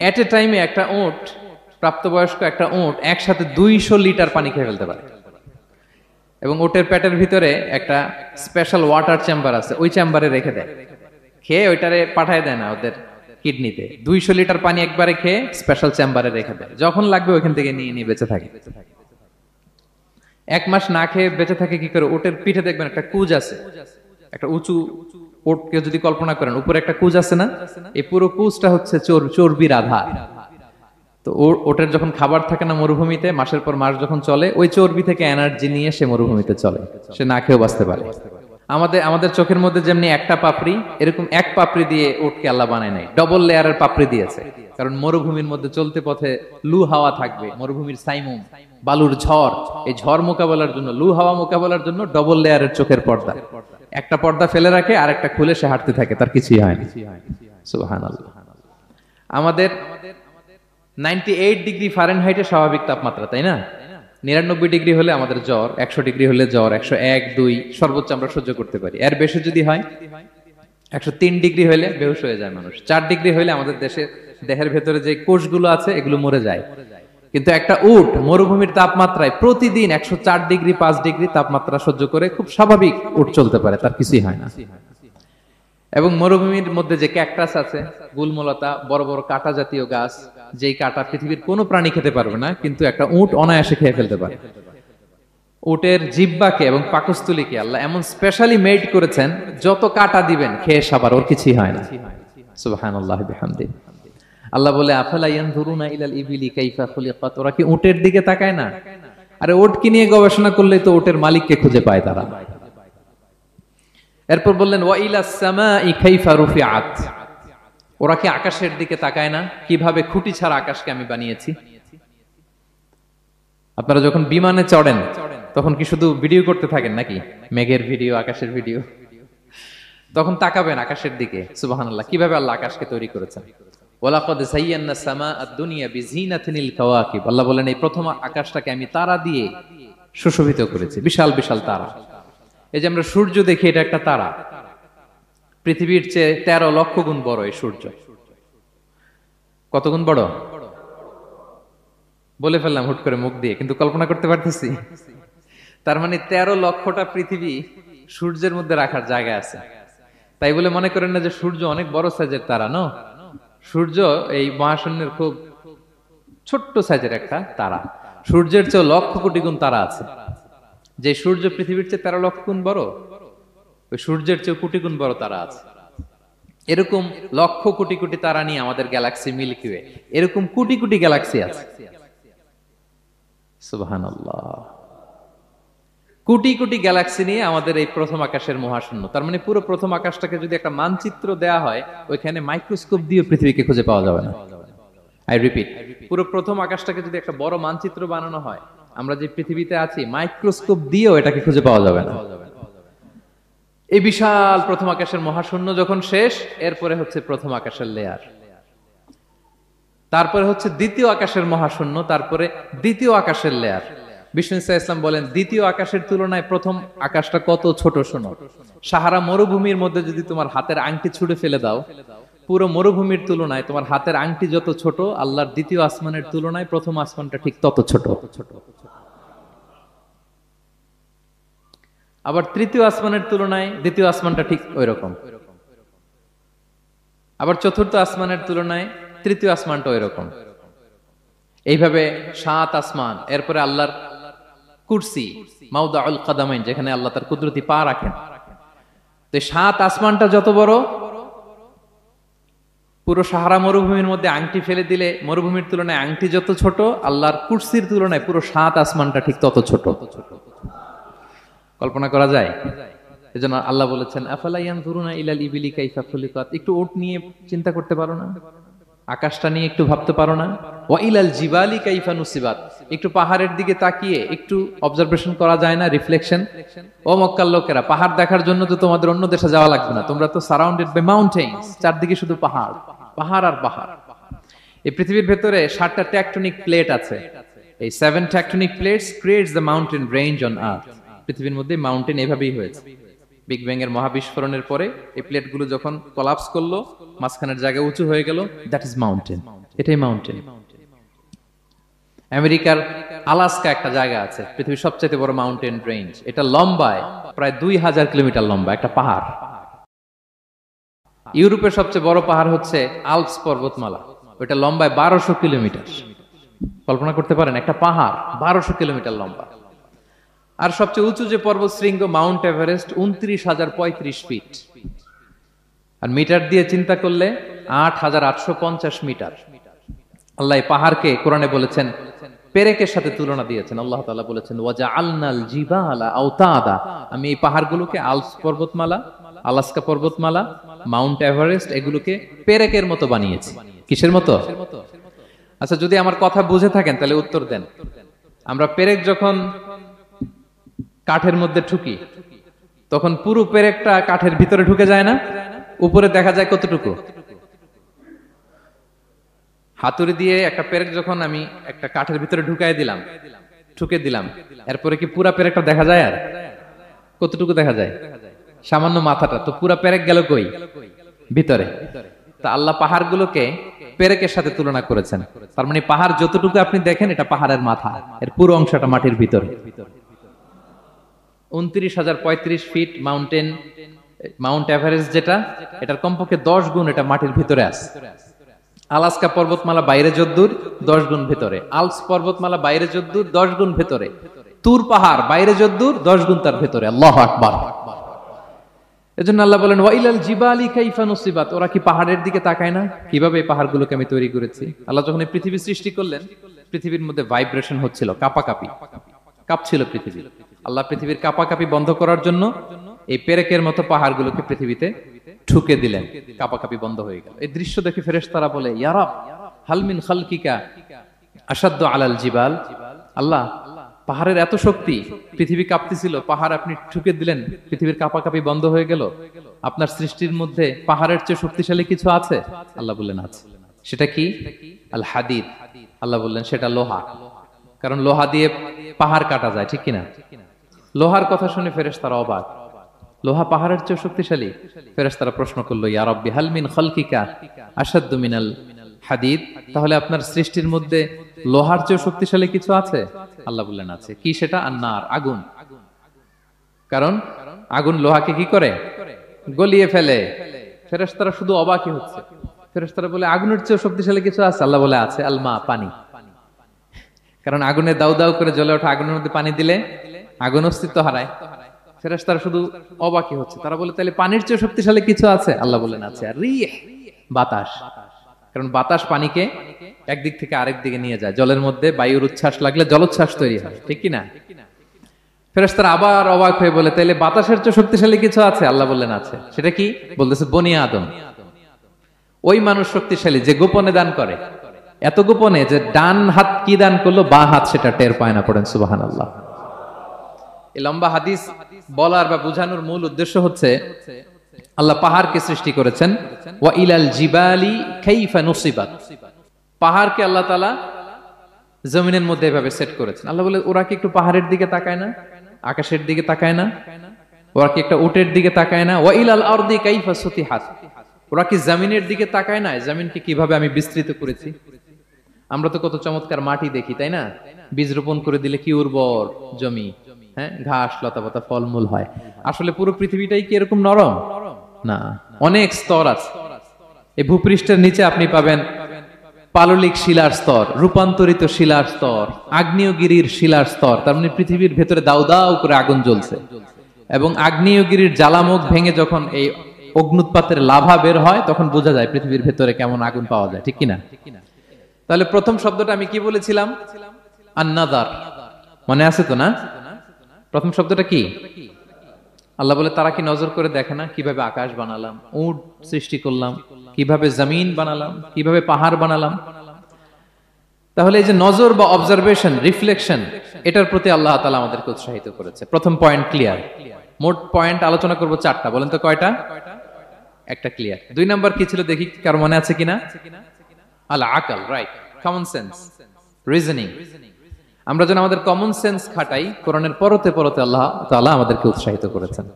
এট এ টাইমে একটা উট, প্রাপ্তবয়স্ক একটা উট একসাথে 200 লিটার পানি খেয়ে ফেলতে পারে। এবং উটের পেটের ভিতরে একটা স্পেশাল ওয়াটার চেম্বার আছে, ওই চেম্বারে রেখে দেয়, খেয়ে ওইটারে পাঠায় দেয় না ওদের কিডনিতে। 200 লিটার পানি একবারে খেয়ে স্পেশাল চেম্বারে রেখে দেয়, যখন লাগবে ওইখান থেকে নিয়ে নিয়ে বেঁচে থাকে। 1 মাস না খেয়ে বেঁচে থাকে কি করে? উটের পিঠে দেখবেন একটা কুজ আছে, একটা উঁচু উটকে যদি কল্পনা করেন, উপরে একটা কুজ আছে না? এই পুরো কুজটা হচ্ছে চর্বির আধার। তো ওটার যখন খাবার থাকে না মরুভূমিতে, মাসের পর মাস যখন চলে, ওই চর্বি থেকে এনার্জি নিয়ে সে মরুভূমিতে চলে, সে না খেয়েও বাঁচতে পারে। আমাদের চোখের মধ্যে যেমনি একটা পাপড়ি, এরকম এক পাপড়ি দিয়ে উটকে আল্লাহ বানায় নাই, ডবল লেয়ারের পাপড়ি দিয়েছে। কারণ মরুভূমির মধ্যে চলতে পথে লু হাওয়া থাকবে, মরুভূমির সাইমুম, বালুর ঝড়, এই ঝড় মোকাবেলার জন্য, লু হাওয়া মোকাবেলার জন্য ডবল লেয়ারের চোখের পর্দা। একটা পর্দা ফেলে রাখে আর একটা খুলে সে হাঁটতে থাকে, তার কিছুই হয় না। সুবহানাল্লাহ। আমাদের 98 ডিগ্রি ফারেনহাইটের স্বাভাবিক তাপমাত্রা, তাই না? 99 ডিগ্রি হলে আমাদের জ্বর, 100 ডিগ্রি হলে জ্বর, 101, 2 সর্বোচ্চ আমরা সহ্য করতে পারি। এর বেশি যদি হয়, 103 ডিগ্রি হলে বেহুশ হয়ে যায় মানুষ। 4 ডিগ্রি হলে আমাদের দেহের ভেতরে যে কোষগুলো আছে এগুলো মরে যায়। কিন্তু একটা উট মরুভূমির তাপমাত্রায় প্রতিদিন 104 ডিগ্রি, 5 ডিগ্রি তাপমাত্রা সহ্য করে খুব স্বাভাবিক উট চলতে পারে, তার কিছুই হয় না। এবং মরুভূমির মধ্যে যে ক্যাকটাস আছে, গুলমলতা, বড় বড় কাঁটা জাতীয় গাছ, যেই কাঁটা পৃথিবীর কোনো প্রাণী খেতে পারবে না, কিন্তু একটা উট অনায়াসে খেয়ে ফেলতে পারে। উটের জিহ্বাকে এবং পাকস্থলীকে আল্লাহ এমন স্পেশালি মেড করেছেন, যত কাঁটা দিবেন খেয়ে সাবার ওর কিছুই হয় না। সুবহানাল্লাহি বিহামদিহি। আল্লাহ বলে, আফালা ইয়ানজুরুনা ইলাল ইবিলি কাইফা খুলিকাত, ওরা কি উটের দিকে তাকায় না? আরে উটকে নিয়ে গবেষণা করলেই তো উটের মালিককে খুঁজে পায় তারা। এরপর বললেন, ওয়া ইলাস সামাই কাইফা রুফিআত, ওরা কি আকাশের দিকে তাকায় না, কিভাবে খুঁটি ছাড়া আকাশকে আমি বানিয়েছি। আপনারা যখন বিমানে চড়েন তখন কি শুধু ভিডিও করতে থাকেন নাকি? মেঘের ভিডিও, আকাশের ভিডিও, তখন তাকাবেন আকাশের দিকে। সুবহানাল্লাহ, কিভাবে আল্লাহ আকাশকে তৈরি করেছেন। ওয়ালাকাদ যায়্যানা সামা আদ-দুনিয়া বিজিনাতিল কাওয়াকিব, আল্লাহ বলেন এই প্রথম আকাশটাকে আমি তারা দিয়ে সুশোভিত করেছি, বিশাল বিশাল তারা। এই যে আমরা সূর্য দেখি, এটা একটা তারা, পৃথিবীর চেয়ে 13 লক্ষ গুণ বড় এই সূর্য। কত গুণ বড় বলে ফেললাম হুট করে মুখ দিয়ে, কিন্তু কল্পনা করতে পারতেছি। তার মানে 13 লক্ষটা পৃথিবী সূর্যের মধ্যে রাখার জায়গা আছে। তাই বলে মনে করেন না যে সূর্য অনেক বড় সাইজের তারা। নো, সূর্য এই মহাশূন্যের খুব ছোট্ট সাইজের একটা তারা। সূর্যের চেয়ে লক্ষ কোটি গুণ তারা আছে। যে সূর্য পৃথিবীর চেয়ে 13 লক্ষ গুণ বড়, ওই সূর্যের চেয়ে কোটি গুণ বড় তারা আছে। এরকম লক্ষ কোটি কোটি তারা নিয়ে আমাদের গ্যালাক্সি মিল্কি ওয়ে, এরকম কোটি কোটি গ্যালাক্সি আছে। সুবহানাল্লাহ, কোটি কোটি গ্যালাক্সি নিয়ে আমাদের এই প্রথম আকাশের মহাশূন্য। তার মানে পুরো প্রথম আকাশটাকে যদি একটা মানচিত্র দেয়া হয়, ওইখানে মাইক্রোস্কোপ দিয়ে পৃথিবীকে খুঁজে পাওয়া যাবে না। আই রিপিট, পুরো প্রথম আকাশটাকে যদি একটা বড় মানচিত্র বানানো হয়, আমরা যে পৃথিবীতে আছি মাইক্রোস্কোপ দিয়েও এটাকে খুঁজে পাওয়া যাবে না। এই বিশাল প্রথম আকাশের মহাশূন্য যখন শেষ, এরপরে হচ্ছে প্রথম আকাশের লেয়ার, তারপরে হচ্ছে দ্বিতীয় আকাশের মহাশূন্য, তারপরে দ্বিতীয় আকাশের লেয়ার। বিষ্ণু ইসলাম বলেন, দ্বিতীয় আকাশের তুলনায় প্রথম আকাশটা কত ছোট শোনো। সাহারা মরুভূমির মধ্যে যদি তোমার হাতের আংটি ছুঁড়ে ফেলে দাও, পুরো মরুভূমির তুলনায় তোমার হাতের আংটি যত ছোট, আল্লাহর দ্বিতীয় আসমানের তুলনায় প্রথম আসমানটা ঠিক তত ছোট। আবার তৃতীয় আসমানের তুলনায় দ্বিতীয় আসমানটা ঠিক ওই রকম। আবার চতুর্থ আসমানের তুলনায় তৃতীয় আসমানটা ওই রকম। এইভাবে 7 আসমান, এরপরে আল্লাহর কুরসি, মাউদাউল কাদামাইন, যেখানে আল্লাহ তার কুদরতি পা রাখেন। তো 7 আসমানটা যত বড়, পুরো সাহারা মরুভূমির মধ্যে আংটি ফেলে দিলে মরুভূমির তুলনায় আংটি যত ছোট, আল্লাহর কুরসির তুলনায় পুরো 7 আসমানটা ঠিক তত ছোট। কল্পনা করা যায়? এজন্য আল্লাহ বলেছেন, আফালা ইয়ানজুরুনা ইলাল ইবিলি কাইফা খুলিকাত, একটু উট নিয়ে চিন্তা করতে পারো না? আকাশটা নিয়ে একটু ভাবতে পারো না? ওয়া ইলাল জিবালি কাইফা নুসিবাত, একটু পাহাড়ের দিকে তাকিয়ে একটু অবজারভেশন করা যায় না, রিফ্লেকশন। ও মক্কার লোকেরা, পাহাড় দেখার জন্য তো তোমাদের অন্য দেশে যাওয়া লাগবে না, তোমরা তো সারাউন্ডেড বাই মাউন্টেন্স, চারদিকে শুধু পাহাড়, পাহাড় আর পাহাড়। এই পৃথিবীর ভেতরে 7টা টেকটনিক প্লেট আছে। এই 7 tectonic plates creates the mountain range on earth. পৃথিবীর মধ্যে মাউন্টেন এভাবেই হয়েছে। বিগ ব্যাং এর মহাবিস্ফোরণের পরে এই প্লেটগুলো যখন কোলাপস করলো, মাঝখানের জায়গা উঁচু হয়ে গেল, দ্যাট ইজ মাউন্টেন। এটাই মাউন্টেন। আমেরিকার আলাস্কা একটা জায়গা আছে, পৃথিবীর সবচেয়ে বড় মাউন্টেন রেঞ্জ। এটা লম্বায় প্রায় 2000 কিলোমিটার লম্বা একটা পাহাড়। ইউরোপের সবচেয়ে বড় পাহাড় হচ্ছে আল্পস পর্বতমালা, ওটা লম্বায় 1200 কিলোমিটার। কল্পনা করতে পারেন, একটা পাহাড় 1200 কিলোমিটার লম্বা। আর সবচেয়ে উঁচু যে পর্বত শৃঙ্গ মাউন্ট এভারেস্ট 29,035 ফিট। আর মিটার দিয়ে চিন্তা করলে 8,850 মিটার। আল্লাহ পাহাড়কে কোরআনে বলেছেন, পেরেকের সাথে তুলনা দিয়েছেন। আল্লাহ তাআলা বলেছেন, ওয়াজআলনাল জিবালা আওতাদা, আমি এই পাহাড়গুলোকে আল্পস পর্বতমালা, আলাস্কা পর্বতমালা, মাউন্ট এভারেস্ট, এগুলোকে পেরেকের মতো বানিয়েছি। কিসের মতো? আচ্ছা, যদি আমার কথা বুঝে থাকেন তাহলে উত্তর দেন। আমরা পেরেক যখন কাঠের মধ্যে ঠুকি, তখন পুরো পেরেকটা কাঠের ভিতরে ঢুকে যায় না? উপরে দেখা যায় কতটুকু? হাতুড়ি দিয়ে একটা পেরেক যখন আমি একটা কাঠের ভিতরে ঢুকাই দিলাম, ঠুকে দিলাম, এরপরে কি পুরা পেরেকটা দেখা যায়? আর কতটুকু দেখা যায়? সামান্য মাথাটা। তো পুরা পেরেক গেল কই? ভিতরে। তা আল্লাহ পাহাড়গুলোকে পেরেকের সাথে তুলনা করেছেন। তার মানে পাহাড় যতটুকু আপনি দেখেন এটা পাহাড়ের মাথা, এর পুরো অংশটা মাটির ভিতরে। 29,035 ফিট মাউন্ট এভারেস্ট যেটা, এটার কমপক্ষে 10 গুণ এটা মাটির ভিতরে আছে। আলাস্কা পর্বতমালা বাইরে যদ্দূর 10 গুণ ভিতরে, আলপস পর্বতমালা বাইরে যদ্দূর 10 গুণ ভিতরে, তুর পাহাড় বাইরে যদ্দূর 10 গুণ তার ভিতরে। আল্লাহু আকবার। এজন্য আল্লাহ বলেন ওয়াইলাল জিবালি কাইফা নুসিবাত, ওরা কি পাহাড়ের দিকে তাকায় না কিভাবে এই পাহাড়গুলোকে আমি তৈরি করেছি। আল্লাহ যখন এই পৃথিবী সৃষ্টি করলেন, পৃথিবীর মধ্যে ভাইব্রেশন হচ্ছিল, কাঁপাকাঁপি, কাঁপছিল পৃথিবী। আল্লাহ পৃথিবীর কাঁপাকাঁপি বন্ধ করার জন্য এই পেরেকের মতো পাহাড়গুলোকে পৃথিবীতে ঠুকে দিলেন, কাঁপাকাঁপি বন্ধ হয়ে গেল। এই দৃশ্য দেখে ফেরেশতারা বলে ইয়া রাব হাল মিন খালকিকা আশাদ্দু আলাল জিবাল, আল্লাহ পাহাড়ের এত শক্তি, পৃথিবী কাঁপতেছিল, পাহাড় আপনি ঠুকে দিলেন, পৃথিবীর কাঁপাকাঁপি বন্ধ হয়ে গেল। আপনার সৃষ্টির মধ্যে পাহাড়ের চেয়ে শক্তিশালী কিছু আছে? আল্লাহ বললেন আছে। সেটা কি? আল হাদিদ। আল্লাহ বললেন সেটা লোহা, কারণ লোহা দিয়ে পাহাড় কাটা যায়, ঠিক কিনা? লোহার কথা শুনে ফেরেশতারা অবাক, লোহা পাহাড়ের চেয়ে শক্তিশালী? ফেরেশতারা প্রশ্ন করলো ইয়া রাব্বি হাল মিন খালকিকা আশাদ্দু মিনাল হাদিদ, তাহলে আপনার সৃষ্টির মধ্যে লোহার চেয়ে শক্তিশালী কিছু আছে? আল্লাহ বললেন আছে। কি সেটা? আন্নার, আগুন। কারণ আগুন লোহাকে কি করে? গলিয়ে ফেলে। ফেরেশতারা শুধু অবাকই হচ্ছে। ফেরেশতারা বলে আগুনের চেয়ে শক্তিশালী কিছু আছে? আল্লাহ বলে আছে আল মা, পানি। কারণ আগুনে দাউ দাউ করে জ্বলে ওঠা আগুনের মধ্যে পানি দিলে আগুন অস্তিত্ব হারায়। ফেরেশতারা শুধু অবাকই হচ্ছে। তারা বলে তাহলে পানির চেয়ে শক্তিশালী কিছু আছে? আল্লাহ বলেন আছে। আর রিহ, বাতাস। কারণ বাতাস পানিকে একদিক থেকে আরেক দিকে নিয়ে যায়। জলের মধ্যে বায়ুর উচ্ছ্বাস লাগলে জলোচ্ছ্বাস তৈরি হয়, ঠিক কি না? ফেরেশতারা আবার অবাক হয়ে বলে তাহলে বাতাসের চেয়ে শক্তিশালী কিছু আছে? আল্লাহ বললেন আছে। সেটা কি? বলতেছে বনি আদম। ওই মানুষ শক্তিশালী যে গোপনে দান করে, এত গোপনে যে ডান হাত কি দান করলো, বাঁ হাত সেটা টের পায় না। পড়েন সুবহানাল্লাহ। এই লম্বা হাদিস বলার বা বোঝানোর মূল উদ্দেশ্য হচ্ছে আল্লাহ পাহাড়কে সৃষ্টি করেছেন। ওয়া ইলাল জিবালি কাইফা নুসিবাত, পাহাড়কে আল্লাহ তাআলা জমিনের মধ্যে এভাবে সেট করেছেন। আল্লাহ বলে ওরা কি একটু পাহাড়ের দিকে তাকায় না, আকাশের দিকে তাকায় না? ওরা কি একটা উটের দিকে তাকায় না? ওয়া ইলাল আরদি কাইফা সুতিহাত, ওরা কি জমিনের দিকে তাকায় না, জমিনকে কিভাবে আমি বিস্তৃত করেছি। আমরা তো কত চমৎকার মাটি দেখি, তাই না? বীজ রোপণ করে দিলে কি উর্বর জমি, হ্যাঁ, ঘাস লতাপাতা ফলমূল হয়। আসলে পুরো পৃথিবীটাই কি এরকম নরম? না, অনেক স্তর আছে। এই ভূপৃষ্ঠের নিচে আপনি পাবেন পাললিক শিলার স্তর, রূপান্তরিত শিলার স্তর, আগ্নেয়গিরির শিলার স্তর। তার মানে পৃথিবীর ভেতরে দাউ দাউ করে আগুন জ্বলছে, এবং আগ্নেয়গিরির জ্বালামুখ ভেঙে যখন এই অগ্নুৎপাতের লাভা বের হয় তখন বোঝা যায় পৃথিবীর ভেতরে কেমন আগুন পাওয়া যায়, ঠিক কিনা? তাহলে প্রথম শব্দটা আমি কি বলেছিলাম? আন-নাযার। মনে আছে তো না? প্রথম শব্দটা কি? আল্লাহ বলে তারা কি নজর করে দেখে না কিভাবে আকাশ বানালাম, উট সৃষ্টি করলাম, কিভাবে জমিন বানালাম, কিভাবে পাহাড় বানালাম। তাহলে এই যে নজর বা অবজারভেশন, রিফ্লেকশন, এটার প্রতি আল্লাহ তাআলা আমাদেরকে উৎসাহিত করেছে। প্রথম পয়েন্ট ক্লিয়ার। মোট পয়েন্ট আলোচনা করব 4টা। বলেন তো কয়টা? একটা ক্লিয়ার। 2 নাম্বার কি ছিল দেখি কার মনে আছে কিনা? আল আকল, রাইট, কমন সেন্স, রিজনিং। আমরা যেন আমাদের কমন সেন্স খাটাই, কোরআনের পরতে পরতে আল্লাহ তাআলা আমাদেরকে উৎসাহিত করেছেন।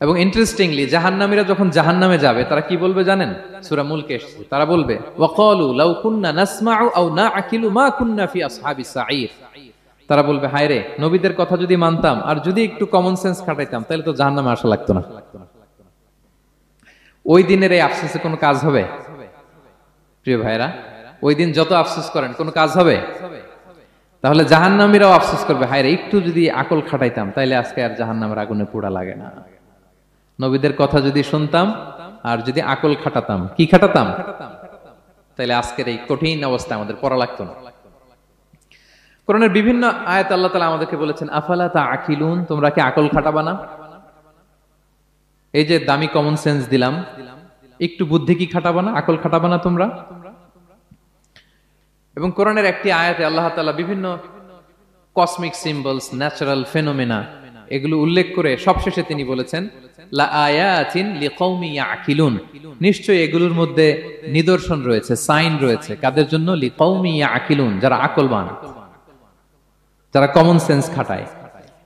এবং ইন্টারেস্টিংলি জাহান্নামীরা যখন জাহান্নামে যাবে তারা কি বলবে জানেন? সূরা মুলকে এসেছে, তারা বলবে ওয়াকালু লাউ কুননা নাসমাউ আও নাআকিলু মা কুননা ফি আসহাবিস সাঈর। তারা বলবে হায় রে, নবীদের কথা যদি মানতাম আর যদি একটু কমন সেন্স খাটাইতাম তাহলে তো জাহান্নামে আসা লাগতো না। ওই দিনের এই আফসোসে কোনো কাজ হবে? প্রিয় ভাইরা, ওই দিন যত আফসোস করেন কোনো কাজ হবে? তাহলে জাহান্নামীরাও আফসোস করবে হায় রে, একটু যদি আকল খাটাইতাম তাইলে আজকে আর জাহান্নামের আগুনে পোড়া লাগে না। নবীদের কথা যদি শুনতাম আর যদি আকল খাটাতাম, কি খাটাতাম, তাইলে আজকের এই কঠিন অবস্থা আমাদের পড়া লাগতো না। কোরআনের বিভিন্ন আয়াত আল্লাহ তাআলা আমাদেরকে বলেছেন আফালা তাআকিলুন, তোমরা কি আকল খাটাবা না? এই যে দামি কমন সেন্স দিলাম, একটু বুদ্ধি কি খাটাবা না, আকল খাটাবা না তোমরা? এবং কোরআনের একটি আয়াতে আল্লাহ তাআলা বিভিন্ন কসমিক সিম্বলস, ন্যাচারাল ফেনোমেনা, এগুলো উল্লেখ করে সবশেষে তিনি বলেছেন লা আয়াতিন লিকৌমি ইয়াকিলুন, নিশ্চয়ই এগুলোর মধ্যে নিদর্শন রয়েছে, সাইন রয়েছে, কাদের জন্য? লিকৌমি ইয়াকিলুন, যারা আকলবান। যারা কমন সেন্স খাটায়।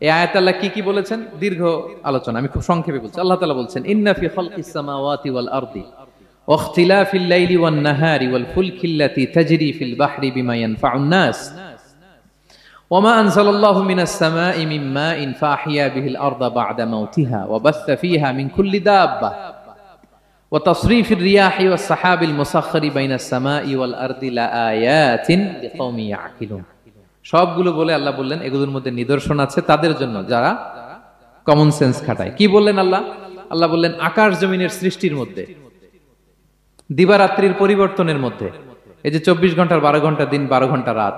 এই আয়াতে আল্লাহ কি কি বলেছেন, দীর্ঘ আলোচনা, আমি খুব সংক্ষেপে বলছি। আল্লাহ তাআলা বলছেন, ইন্না ফি খালকিস সামাওয়াতি ওয়াল আরদি ওয়া ইখতিলাফিল লাইলি ওয়ান নাহারি ওয়াল ফুলকিল্লাতি তাজরি ফিল বাহরি বিমা ইয়ানফাউন নাস وما أنزل الله من السماء من ماء فأحيا به الأرض بعد موتها وبث فيها من كل دابة وتصريف الرياح والسحاب المسخر بين السماء والأرض لآيات لقوم يعقلون। সবগুলো বলে আল্লাহ বললেন এগুলোর মধ্যে নিদর্শন আছে তাদের জন্য যারা কমন সেন্স খাটায়। কি বললেন আল্লাহ? আল্লাহ বললেন আকাশ জমিনের সৃষ্টির মধ্যে, দিবারাত্রির পরিবর্তনের মধ্যে, এই যে 24 ঘন্টার 12 ঘন্টা দিন 12 ঘন্টা রাত,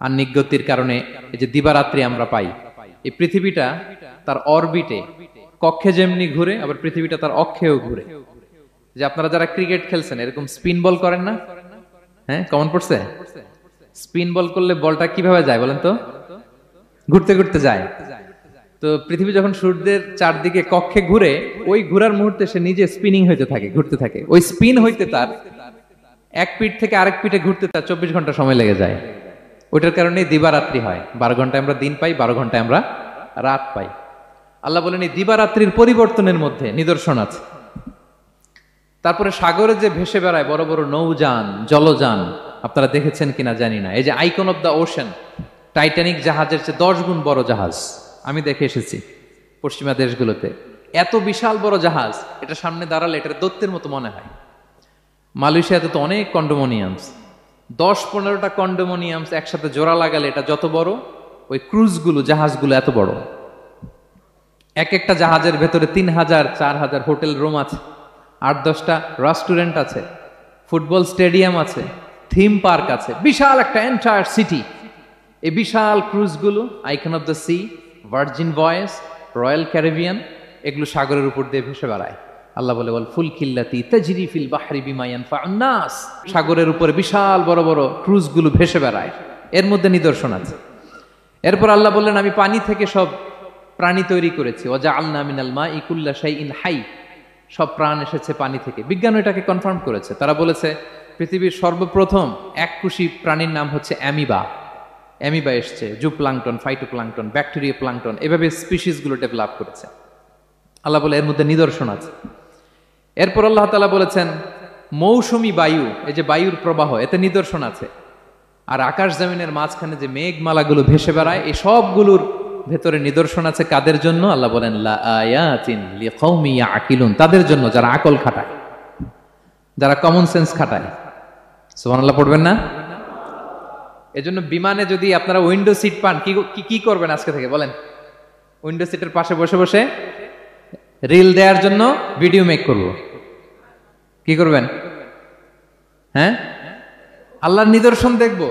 আহ্নিক গতির কারণে এই যে দিবারাত্রি আমরা পাই, এই পৃথিবীটা তার অরবিটে কক্ষে যেমনি ঘুরে, আবার পৃথিবীটা তার অক্ষেও ঘুরে। যে আপনারা যারা ক্রিকেট খেলছেন এরকম স্পিন বল করেন না? হ্যাঁ, কমন পড়ছে? স্পিন বল করলে বলটা কিভাবে যায় বলেন তো? ঘুরতে ঘুরতে যায়। তো পৃথিবী যখন সূর্যের চারদিকে কক্ষে ঘুরে, ওই ঘোরার মুহূর্তে সে নিজে স্পিনিং হইতে থাকে, ঘুরতে থাকে। ওই স্পিন হইতে তার এক পিঠ থেকে আরেক পিঠে ঘুরতে তার 24 ঘন্টা সময় লেগে যায়। ওইটার কারণে দিবারাত্রি হয়। 12 ঘন্টায় আমরা দিন পাই, 12 ঘন্টায় আমরা রাত পাই। আল্লাহ বলেন এই দিবারাত্রির পরিবর্তনের মধ্যে নিদর্শন আছে। তারপরে সাগরে যে ভেসে বেড়ায় বড় বড় নৌযান, জলযান, আপনারা দেখেছেন কিনা জানি না, এই যে icon of the ocean, Titanic জাহাজের চেয়ে 10 গুণ বড় জাহাজ, আমি দেখে এসেছি পশ্চিমা দেশগুলোতে। এত বিশাল বড় জাহাজ, এটা সামনে দাঁড়ালে এটা দৈত্যের মতো মনে হয়। মালয়েশিয়াতে তো অনেক কন্ডোমোনিয়ামস, 10-15টা কন্ডোমোনিয়ামস একসাথে জোড়া লাগালে এটা যত বড়, ওই ক্রুজগুলো, জাহাজগুলো এত বড়। এক একটা জাহাজের ভেতরে 3000-4000 হোটেল রুম আছে, 8-10টা রেস্টুরেন্ট আছে, ফুটবল স্টেডিয়াম আছে, থিম পার্ক আছে, বিশাল একটা এন্টায়ার সিটি। এই বিশাল ক্রুজগুলো, Icon of the Sea, Virgin Voyages, Royal Caribbean, এগুলো সাগরের উপর দিয়ে ভেসে বেড়ায়। আল্লাহ বলে ওয়াল ফুলকিল্লাতি তাজরি ফিল বাহরি বিমা ইয়ানফাউন নাস, সাগরের উপরে বিশাল বড় বড় ক্রুজগুলো ভেসে বেড়ায়, এর মধ্যে নিদর্শন আছে। এরপর আল্লাহ বললেন আমি পানি থেকে সব প্রাণী তৈরি করেছি, ওয়াজআলনা মিনাল মাই কুল্লা শাইইন হাই, সব প্রাণ এসেছে পানি থেকে। বিজ্ঞান এটাকে কনফার্ম করেছে। তারা বলেছে পৃথিবীর সর্বপ্রথম এককোষী প্রাণীর নাম হচ্ছে অ্যামিবা। অ্যামিবা এসছে, জুপ্লাঙ্কটন, ফাইটোপ্লাঙ্কটন, ব্যাকটেরিয়া প্লাঙ্কটন, এভাবে স্পিসিসগুলো ডেভেলপ করেছে। আল্লাহ বলে এর মধ্যে নিদর্শন আছে। এরপর আল্লাহ তাআলা বলেছেন মৌসুমী বায়ু, এই যে বায়ুর প্রবাহ, এতে নিদর্শন আছে। আর আকাশ জমিনের মাঝখানে যে মেঘমালাগুলো ভেসে বেড়ায়, এই সবগুলোর ভেতরে নিদর্শন আছে। কাদের জন্য? আল্লাহ বলেন লা আয়াতিন লিকাউমি ইয়াকিলুন, তাদের জন্য যারা আকল খাটায়, যারা কমন সেন্স খাটায়। সুবহানাল্লাহ পড়বেন না? এজন্য বিমানে যদি আপনারা উইন্ডো সিট পান, কি করবেন আজকে থেকে বলেন? উইন্ডো সিটের পাশে বসে বসে রিল দেওয়ার জন্য ভিডিও মেক করব। কি করবেন? হ্যাঁ, আল্লাহর নিদর্শন দেখব,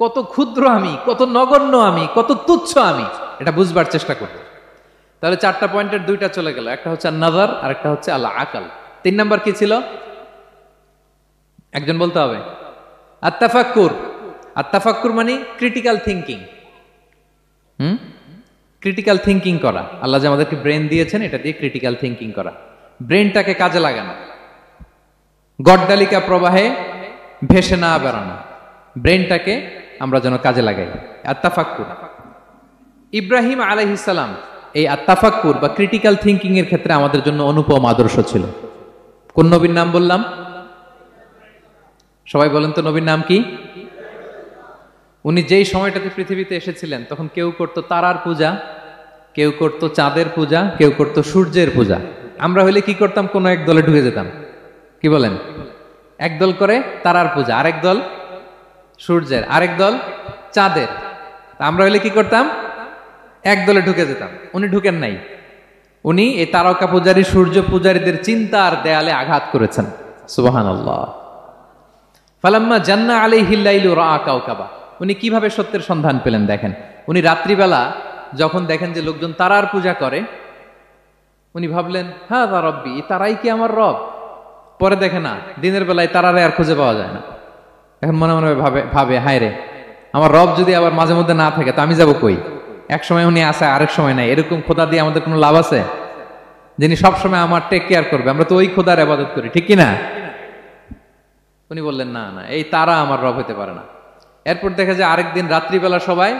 কত ক্ষুদ্র আমি, কত নগণ্য আমি, কত তুচ্ছ আমি, এটা বুঝবার চেষ্টা করব। তাহলে 4টা পয়েন্টের 2টা চলে গেল, একটা হচ্ছে নাযার আর একটা হচ্ছে আল আকল। 3 নাম্বার কি ছিল? একজন বলতে হবে। আত-তাফাক্কুর। আত-তাফাক্কুর মানে ক্রিটিক্যাল থিংকিং। ক্রিটিক্যাল থিংকিং করা। আল্লাহ যে আমাদেরকে ব্রেন দিয়েছেন, এটা দিয়ে ক্রিটিক্যাল থিংকিং করা, ব্রেনটাকে কাজে লাগানো, গড্ডালিকা প্রবাহে ভেসে না বেড়ানো, ব্রেনটাকে আমরা যেন কাজে লাগাই। আত-তাফাক্কুর। ইব্রাহিম আলাইহিস সালাম এই আত-তাফাক্কুর বা ক্রিটিক্যাল থিংকিং এর ক্ষেত্রে আমাদের জন্য অনুপম আদর্শ ছিল। কোন নবীর নাম বললাম? সবাই বলেন তো নবীর নাম কি? উনি যেই সময়টাতে পৃথিবীতে এসেছিলেন তখন কেউ করতো তারার পূজা, কেউ করতো চাঁদের পূজা, কেউ করতো সূর্যের পূজা। আমরা হইলে কি করতাম? কোন এক দলে ঢুকে যেতাম। কি বলেন? এক দল করে তারার পূজা, আরেক দল সূর্যের, আরেক দল চাঁদের। আমরা হইলে কি করতাম? এক দলে ঢুকে যেতাম। উনি ঢুকেন নাই। উনি এই তারকা পূজারী, সূর্য পূজারীদের চিন্তার দেয়ালে আঘাত করেছেন। সুবহানাল্লাহ। ফালাম্মা জান্না আলাইহিল লাইলু রাআ কাওকাবা। উনি কিভাবে সত্যের সন্ধান পেলেন দেখেন। উনি রাত্রিবেলা যখন দেখেন যে লোকজন তারার পূজা করে, উনি ভাবলেন হাযা রাব্বি, তারাই কি আমার রব? পরে দেখে না, দিনের বেলায় তারারে আর খুঁজে পাওয়া যায় না। এখন মনে মনে ভাবে হায় রে, আমার রব যদি আবার মাঝে মধ্যে না থাকে তো আমি যাব কই? এক সময় উনি আসে, আরেক সময় নাই। এরকম খোদা দিয়ে আমাদের কোনো লাভ আছে? যিনি সবসময় আমার টেক কেয়ার করবে, আমরা তো ওই খোদার ইবাদত করি, ঠিক কিনা? উনি বললেন না না, এই তারা আমার রব হতে পারে না। এরপর দেখা যায় আরেকদিন রাত্রিবেলা সবাই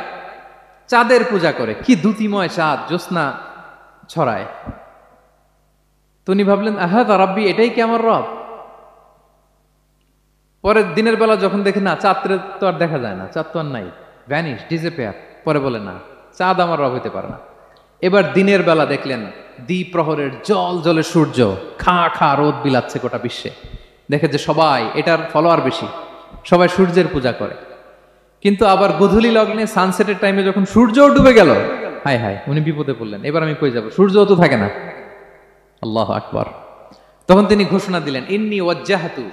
চাঁদের পূজা করে, কি দ্যুতিময় চাঁদ, জ্যোৎস্না ছড়ায়। তো উনি ভাবলেন আহাদা রাব্বি, এটাই কি আমার রব? পরে দিনের বেলা যখন দেখে না, চাঁদ তো আর দেখা যায় না, চাঁদ তো আর নাই, ভ্যানিশ, ডিসঅ্যাপিয়ার। পরে বলে না, চাঁদ আমার রব হইতে পারে না। এবার দিনের বেলা দেখলেন দ্বিপ্রহরের জল জলে সূর্য খা খা রোদ বিলাচ্ছে গোটা বিশ্বে। দেখে যে সবাই এটার ফলোয়ার বেশি, সবাই সূর্যের পূজা করে। কিন্তু আবার গোধূলি লগ্নে সানসেটের টাইমে যখন সূর্যও ডুবে গেল, হায় হায়, উনি বিপদে পড়লেন, এবার আমি কই যাব, সূর্যও তো থাকে না। আল্লাহু আকবার। তখন তিনি ঘোষণা দিলেন, ইন্নী ওয়াজ্জাহতু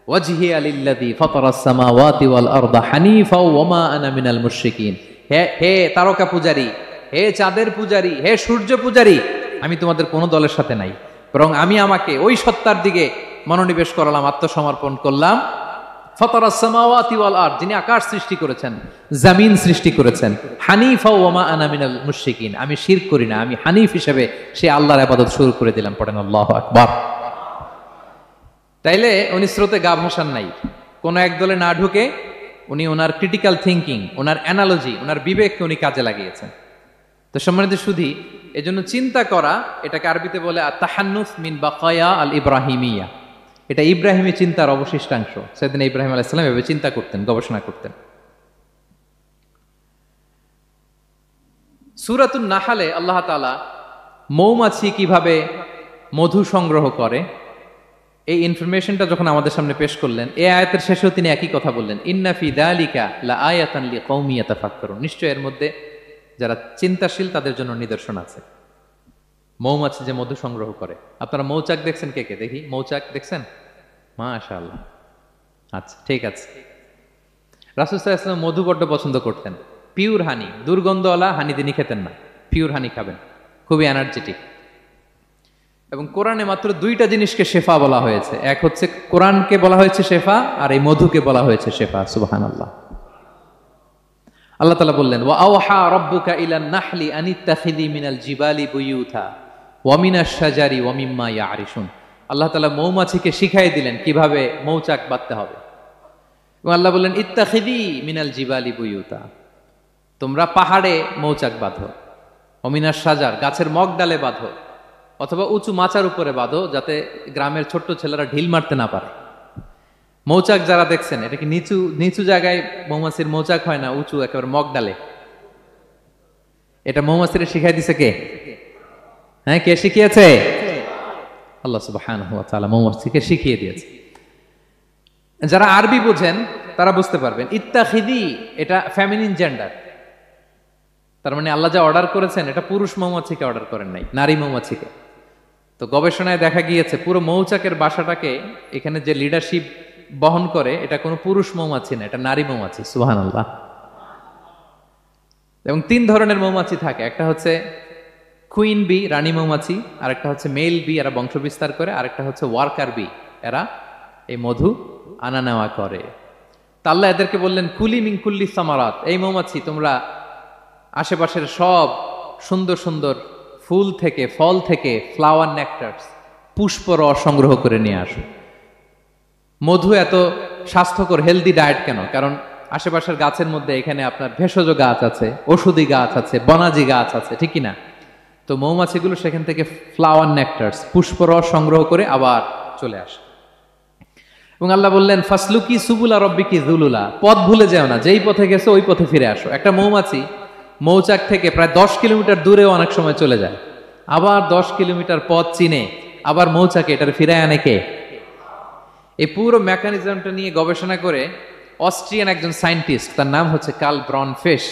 ওয়াজহিয়া লিল্লাযী ফাতারাস সামাওয়াতি ওয়াল আরদা হানিফা ওয়া মা আনা মিনাল মুশরিকিন। হে তারকা পূজারী, হে চাঁদের পূজারী, হে সূর্য পূজারী, আমি তোমাদের কোনো দলের সাথে নাই, বরং আমি আমাকে ওই সত্তার দিকে মনোনিবেশ করলাম, আত্মসমর্পণ করলাম। ফাতারাস সামাওয়াতি ওয়াল আরদ, যিনি আকাশ সৃষ্টি করেছেন, জমিন সৃষ্টি করেছেন। হানিফা ওয়া মা আনা মিনাল মুশরিকিন, আমি শিরক করি না, আমি হানিফ হিসেবে সে আল্লাহর ইবাদত শুরু করে দিলাম। পড়েন আল্লাহু আকবার। তাইলে উনি স্রোতে গা ভাসান নাই, কোন এক দলে না ঢুকে উনি ওনার ক্রিটিক্যাল থিঙ্কিং, ওনার অ্যানালজি, ওনার বিবেককে উনি কাজে লাগিয়েছেন। তো সম্মানিত সুধী, এজন্য চিন্তা করা, এটাকে আরবিতে বলে আত-তাহান্নুস মিন বাকায়া আল ইব্রাহিমিয়া। এটা ইব্রাহিমী চিন্তার অবশিষ্টাংশ। সেদিন ইব্রাহিম আলাইহিস সালাম এভাবে চিন্তা করতেন, গবেষণা করতেন। সূরাতুন নাহলে আল্লাহ তাআলা মৌমাছি কিভাবে মধু সংগ্রহ করে এই ইনফরমেশনটা যখন আমাদের সামনে পেশ করলেন, এই আয়াতের শেষেও তিনি একই কথা বললেন, ইন্না ফি যালিকা লাআয়াতান লিকাউমি ইয়াতাফাক্কারুন। নিশ্চয় এর মধ্যে যারা চিন্তাশীল তাদের জন্য নিদর্শন আছে। মৌমাছি যে মধু সংগ্রহ করে, আপনারা মৌচাক দেখছেন? কে কে দেখি মৌচাক দেখছেন? মাশাআল্লাহ, আচ্ছা ঠিক আছে। রাসূল সাল্লাল্লাহু আলাইহি ওয়াসাল্লাম মধু বড্ড পছন্দ করতেন। পিওর হানি, দুর্গন্ধওয়ালা হানি তিনি খেতেন না, পিওর হানি খাবেন, খুবই এনার্জেটিক। এবং কোরআনে মাত্র দুইটা জিনিসকে শেফা বলা হয়েছে, এক হচ্ছে কোরআনকে বলা হয়েছে শেফা, আর এই মধুকে বলা হয়েছে শেফা। সুবহানাল্লাহ। আল্লাহ তাআলা বললেন, ওয়া আওহা রাব্বুকা ইলান নাহলি আনিত্তাখিযি মিনাল জিবালি বুয়ুতা ওয়া মিনাশ শাজারি ওয়া মিম্মা ইয়ারিশুন। আল্লাহ তাআলা মৌমাছিকে শিখাই দিলেন কিভাবে মৌচাক বাঁধতে হবে। এবং আল্লাহ বললেন, ইত্তাখিযি মিনাল জিবালি বুয়ুতা, তোমরা পাহাড়ে মৌচাক বাঁধো, ওয়া মিনাশ শাজার, গাছের মগ ডালে বাঁধো, অথবা উঁচু মাচার উপরে বাঁধো, যাতে গ্রামের ছোট্ট ছেলেরা ঢিল মারতে না পারে। মৌচাক যারা দেখছেন, এটা কি নিচু নিচু জায়গায় মৌমাছির মৌচাক হয় না, উঁচু একেবারে মগ ডালে। এটা মৌমাছির শিখাই দিছে কে? হ্যাঁ, কে শিখিয়েছে? আল্লাহ সুবহানাহু ওয়া তাআলা মৌমাছিকে শিখিয়ে দিয়েছে। যারা আরবি বোঝেন তারা বুঝতে পারবেন, ইত্তাখিদি এটা ফেমিনিন জেন্ডার। তার মানে আল্লাহ যা অর্ডার করেছেন এটা পুরুষ মৌমাছিকে অর্ডার করেন নাই, নারী মৌমাছিকে। তো গবেষণায় দেখা গিয়েছে পুরো মৌচাকের বাসাটাকে এখানে যে লিডারশিপ বহন করে, এটা কোনো পুরুষ মৌমাছি না, এটা নারী মৌমাছি। সুবহানাল্লাহ। এবং তিন ধরনের মৌমাছি থাকে, একটা হচ্ছে কুইন বি, রানী মৌমাছি, আর একটা হচ্ছে মেল বি, এরা বংশ বিস্তার করে, আর একটা হচ্ছে ওয়ার্কার বি, এরা এই মধু আনা নেওয়া করে। তা আল্লাহ এদেরকে বললেন, কুলি মিন কুল্লি সামারাত, এই মৌমাছি তোমরা আশেপাশের সব সুন্দর সুন্দর ফুল থেকে, ফল থেকে, ফ্লাওয়ার নেকটার্স, পুষ্প রস সংগ্রহ করে নিয়ে আসো। মধু এত স্বাস্থ্যকর, হেলদি ডায়েট কেন? কারণ আশেপাশের গাছের মধ্যে এখানে আপনার ভেষজ গাছ আছে, ওষুধি গাছ আছে, বনাজি গাছ আছে, ঠিক কিনা? তো মৌমাছিগুলো সেখান থেকে ফ্লাওয়ার নেকটার্স, পুষ্পরস সংগ্রহ করে আবার চলে আসে। এবং আল্লাহ বললেন, ফাসলুকি সুবুলা রব্বিকি যুলুলা, পথ ভুলে যেও না, যেই পথে গেছো ওই পথে ফিরে আসো। একটা মৌমাছি মৌচাক থেকে প্রায় 10 কিলোমিটার দূরেও অনেক সময় চলে যায়, আবার 10 কিলোমিটার পথ চিনে আবার মৌচাকে এটার ফিরায় আনে কে? এই পুরো মেকানিজমটা নিয়ে গবেষণা করে অস্ট্রিয়ান একজন সায়েন্টিস্ট, তার নাম হচ্ছে কার্ল ব্রনফেশ,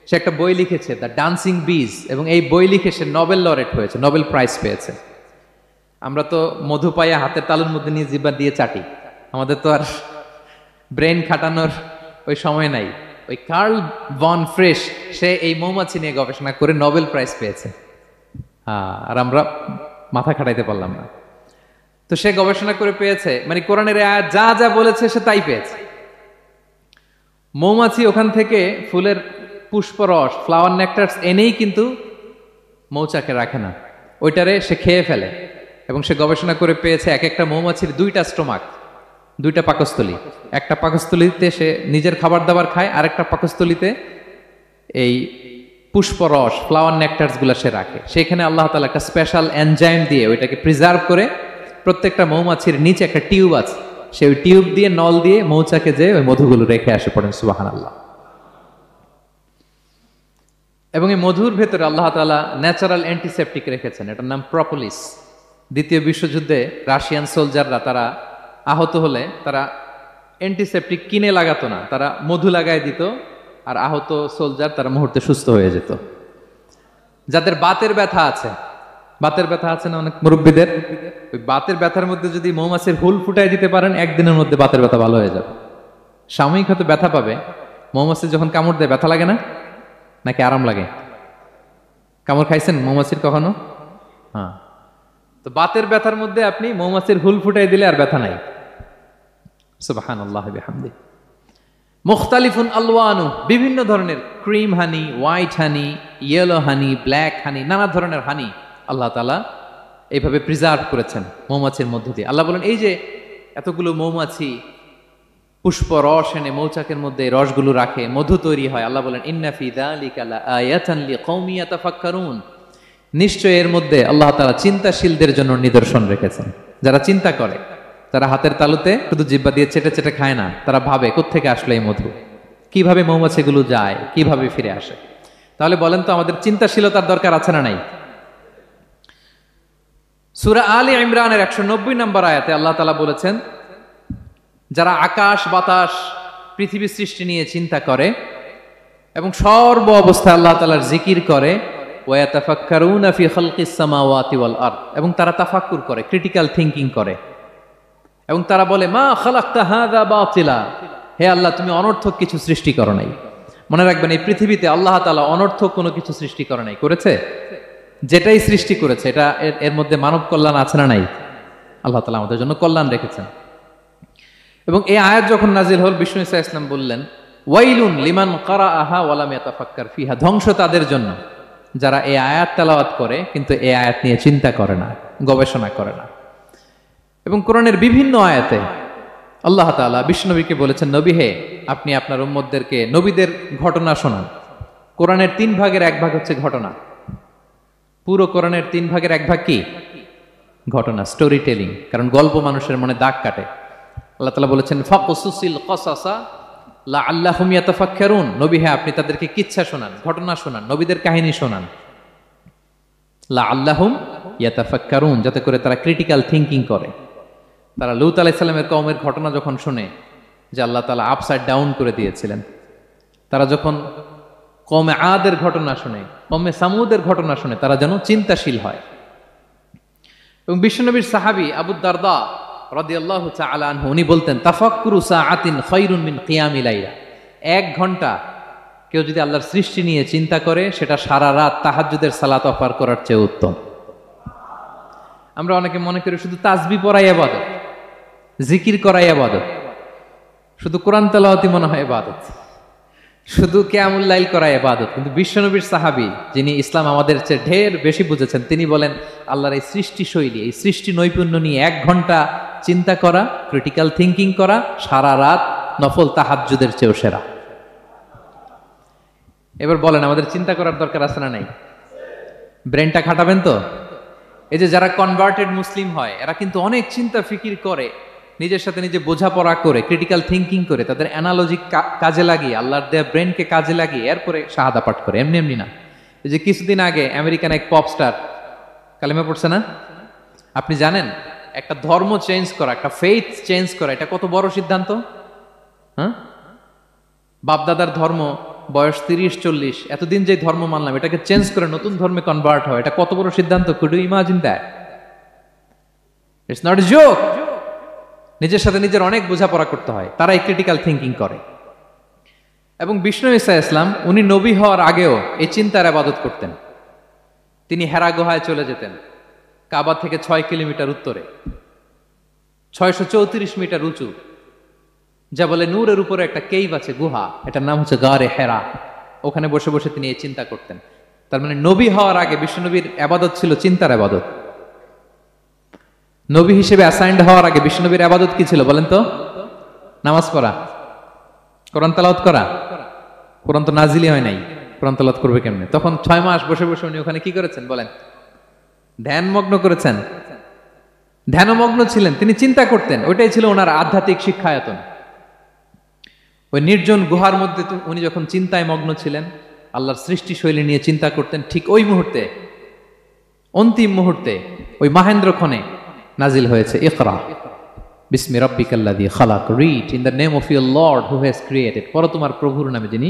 সে একটা বই লিখেছে, দ্য ডান্সিং বিজ, এবং এই বই লিখে সে নোবেল লরেট হয়েছে, নোবেল প্রাইজ পেয়েছে। আমরা তো মধু পাইয়া হাতের তালুর মধ্যে নিয়ে জিহ্বা দিয়ে চাটি, আমাদের তো আর ব্রেন খাটানোর ওই সময় নাই। ওই কার্ল ব্রনফেশ সে এই মৌমাছি নিয়ে গবেষণা করে নোবেল প্রাইজ পেয়েছে, আর আমরা মাথা খাটাইতে পারলাম না। তো সে গবেষণা করে পেয়েছে, মানে কোরআনের আয়াত যা যা বলেছে সে তাই পেয়েছে। মৌমাছি ওখান থেকে ফুলের পুষ্পরস, ফ্লাওয়ার নেকটার্স এনেই কিন্তু মৌচাকে রাখে না, ওইটারে সে খেয়ে ফেলে। এবং সে গবেষণা করে পেয়েছে এক একটা মৌমাছির 2টা স্টোমাক, 2টা পাকস্থলী। একটা পাকস্থলীতে সে নিজের খাবার দাবার খায়, আর একটা পাকস্থলীতে এই পুষ্পরস, ফ্লাওয়ার নেকটার্স গুলা সে রাখে। সেখানে আল্লাহ তাআলা একটা স্পেশাল এনজাইম দিয়ে ওইটাকে প্রিজার্ভ করে, প্রত্যেকটা মৌমাছির নিচে একটা টিউব আছে, সে ওই টিউব দিয়ে নল দিয়ে মৌচাকে যে ওই মধুগুলো রেখে আসে। পড়েন সুবহানাল্লাহ। এবং এই মধুর ভেতরে আল্লাহ তাআলা ন্যাচারাল অ্যান্টিসেপটিক রেখেছেন, এটার নাম প্রপোলিস। দ্বিতীয় বিশ্বযুদ্ধে রাশিয়ান সোলজাররা তারা আহত হলে তারা অ্যান্টিসেপটিক কিনে লাগাতো না, তারা মধু লাগায় দিত, আর আহত সোলজার তারা মুহূর্তে সুস্থ হয়ে যেত। যাদের বাতের ব্যথা আছে, বাতের ব্যথা আছে না অনেক মুরব্বীদের, ওই বাতের ব্যথার মধ্যে যদি মৌমাছির হুল ফুটাই দিতে পারেন, একদিনের মধ্যে বাতের ব্যথা ভালো হয়ে যাবে। সাময়িক হয়তো ব্যথা পাবে, মৌমাছি যখন কামড় দেয় ব্যথা লাগে না, নাকি আরাম লাগে? কামড় খাইছেন মৌমাছির কখনো? হ্যাঁ। তো বাতের ব্যথার মধ্যে আপনি মৌমাছির হুল ফুটাই দিলে আর ব্যথা নাই। সুবহানাল্লাহি ওয়া বিহামদিহি। মুখতালিফুন আলওয়ানু, বিভিন্ন ধরনের ক্রিম হানি, হোয়াইট হানি, ইয়েলো হানি, ব্ল্যাক হানি, নানা ধরনের হানি আল্লাহ তাআলা এইভাবে প্রিজার্ভ করেছেন মৌমাছির মধ্য দিয়ে। আল্লাহ বলেন, এই যে এতগুলো মৌমাছি পুষ্প রস এনে মৌচাকের মধ্যে রসগুলো রাখে, মধু তৈরি হয়। আল্লাহ বলেন, ইন্না ফি যালিকা লাআয়াতান লিকওমি ইয়াতাফাক্কারুন, নিশ্চয় এর মধ্যে আল্লাহ তাআলা চিন্তাশীলদের জন্য নিদর্শন রেখেছেন। যারা চিন্তা করে, তারা হাতের তালুতে শুধু জিহ্বা দিয়ে চেটে চেটে খায় না, তারা ভাবে কোত্থেকে আসলো এই মধু, কিভাবে মৌমাছিগুলো যায়, কিভাবে ফিরে আসে। তাহলে বলেন তো, আমাদের চিন্তাশীলতার দরকার আছে না নাই? সূরা আলে ইমরানের 190 নম্বর আয়াতে আল্লাহ তাআলা বলেছেন, যারা আকাশ বাতাস পৃথিবী সৃষ্টি নিয়ে চিন্তা করে এবং সর্ব অবস্থায় আল্লাহ তাআলার জিকির করে, ওয়া ইয়াতাফাক্কারুনা ফি খালকিস সামাওয়াতি ওয়াল আরদ, এবং তারা তাফাক্কুর করে, ক্রিটিক্যাল থিংকিং করে, এবং তারা বলে, মা খালাকতা হাযা বাতিলা, হে আল্লাহ তুমি অনর্থক কিছু সৃষ্টি করো নাই। মনে রাখবেন, এই পৃথিবীতে আল্লাহ তাআলা অনর্থক কোনো কিছু সৃষ্টি করে নাই, করেছে? যেটাই সৃষ্টি করেছে এটা এর মধ্যে মানব কল্যাণ আছে না নাই? আল্লাহ তাআলা আমাদের জন্য কল্যাণ রেখেছেন। এবং এই আয়াত যখন নাজিল হল, বিষ্ণু ঈসা ইসলাম বললেন, ওয়াইলুন লিমান কারাআহা ওয়া লাম ইয়াতাফাক্কার ফিহা, ধ্বংস তাদের জন্য যারা এই আয়াত তেলাওয়াত করে কিন্তু এই আয়াত নিয়ে চিন্তা করে না, গবেষণা করে না। এবং কোরআনের বিভিন্ন আয়াতে আল্লাহ তাআলা বিশ্বনবীকে বলেছেন, নবী হে, আপনি আপনার উম্মতদেরকে নবীদের ঘটনা শোনান। কোরআনের 3 ভাগের 1 ভাগ হচ্ছে ঘটনা। পুরো কোরআনের 3 ভাগের 1 ভাগ কি? ঘটনা, স্টোরি টেলিং। কারণ গল্প মানুষের মনে দাগ কাটে। আল্লাহ তাআলা বলেছেন, ফাকুসুসিল কসাসা লাআল্লাহুম ইয়াতাফাক্কারুন, নবী হে, আপনি তাদেরকে কিচ্ছা শোনান, ঘটনা শোনান, নবীদের কাহিনী শোনান। লাআল্লাহুম ইয়াতাফাক্কারুন, যাতে করে তারা ক্রিটিক্যাল থিংকিং করে। তারা লূত আলাইহিস সালামের কওমের ঘটনা যখন শুনে যে আল্লাহ তাআলা আপসাইড ডাউন করে দিয়েছিলেন, তারা যখন কওমে আদের ঘটনা শুনে, কওমে সামুদের ঘটনা শুনে, তারা যেন চিন্তাশীল হয়। এবং বিশ্বনবীর সাহাবী আবু দারদা রাদিয়াল্লাহু তাআলা আনহু, উনি বলতেন, তাফাক্কুরু সাআতিন খায়রুন মিন কিয়ামি লাইলা, 1 ঘন্টা কেউ যদি আল্লাহর সৃষ্টি নিয়ে চিন্তা করে, সেটা সারা রাত তাহাজ্জুদের সালাত অফার করার চেয়ে উত্তম। আমরা অনেকে মনে করি শুধু তাসবিহ পড়াই ইবাদত, জিকির করাই ইবাদত, শুধু কোরআন তেলাওয়াতই মনে হয় ইবাদত, শুধু কিয়ামুল লাইল করাই ইবাদত। কিন্তু বিশ্বনবীর সাহাবী, যিনি ইসলাম আমাদের চেয়ে ঢের বেশি বুঝেছেন, তিনি বলেন, আল্লাহর এই সৃষ্টি শৈলী, এই সৃষ্টি নৈপুণ্য নিয়ে 1 ঘন্টা চিন্তা করা, ক্রিটিক্যাল থিংকিং করা, সারা রাত নফল তাহাজ্জুদের চেয়েও সেরা। এবার বলেন, আমাদের চিন্তা করার দরকার আছে না নাই? ব্রেনটা খাটাবেন তো? এই যে যারা কনভার্টেড মুসলিম হয়, এরা কিন্তু অনেক চিন্তা ফিকির করে, নিজের সাথে নিজে বোঝাপড়া করে, ক্রিটিক্যাল থিংকিং করে, তাদের অ্যানালজি কাজে লাগিয়ে, আল্লাহর দেয়া ব্রেনকে কাজে লাগিয়ে এরপরে শাহাদা পাঠ করে, এমনি এমনি না। এই যে কিছুদিন আগে আমেরিকান এক পপ স্টার কালেমা পড়ছে না? আপনি জানেন, একটা ধর্ম চেঞ্জ করা, একটা ফেইথ চেঞ্জ করা, এটা কত বড় সিদ্ধান্ত? হ্যাঁ, বাপদাদার ধর্ম, বয়স 30-40, এতদিন যে ধর্ম মানলাম, এটাকে চেঞ্জ করে নতুন ধর্মে কনভার্ট হয়, এটা কত বড় সিদ্ধান্ত? Could you imagine that? It's not a joke. নিজের সাথে নিজের অনেক বোঝাপড়া করতে হয়, তারা এই ক্রিটিক্যাল থিংকিং করে। এবং বিষ্ণু ঈসা ইসলাম, উনি নবী হওয়ার আগেও এই চিন্তার ইবাদত করতেন। তিনি হেরা গুহায় চলে যেতেন, কাবা থেকে 6 কিলোমিটার উত্তরে, 634 মিটার উঁচু, যা বলে নূরের উপরে একটা কেইভ আছে, গুহা, এটার নাম হচ্ছে গারে হেরা। ওখানে বসে বসে তিনি এই চিন্তা করতেন। তার মানে নবী হওয়ার আগে বিশ্বনবীর ইবাদত ছিল চিন্তার ইবাদত। নবী হিসেবে অ্যাসাইন্ড হওয়ার আগে বিশ্বনবীর ইবাদত কি ছিল বলেন তো? নামাজ পড়া, কোরআন তেলাওয়াত করা। কোরআন তো নাজিলই হয় নাই, কোরআন তেলাওয়াত করবে কেমনে? তখন 6 মাস বসে বসে উনি ওখানে কি করেছেন বলেন? ধ্যানমগ্ন করেছেন, ধ্যানমগ্ন ছিলেন, তিনি চিন্তা করতেন। ওইটাই ছিল ওনার আধ্যাত্মিক শিক্ষায়তন। ওই নির্জন গুহার মধ্যে উনি যখন চিন্তায় মগ্ন ছিলেন, আল্লাহর সৃষ্টি শৈলী নিয়ে চিন্তা করতেন, ঠিক ওই মুহূর্তে, অন্তিম মুহূর্তে, ওই মাহেন্দ্রক্ষণে নাজিল হয়েছে ইকরা বিসমি রাব্বিকাল্লাযী খালাক, read in the name of your Lord who has created. পড়ো তোমার প্রভুর নামে যিনি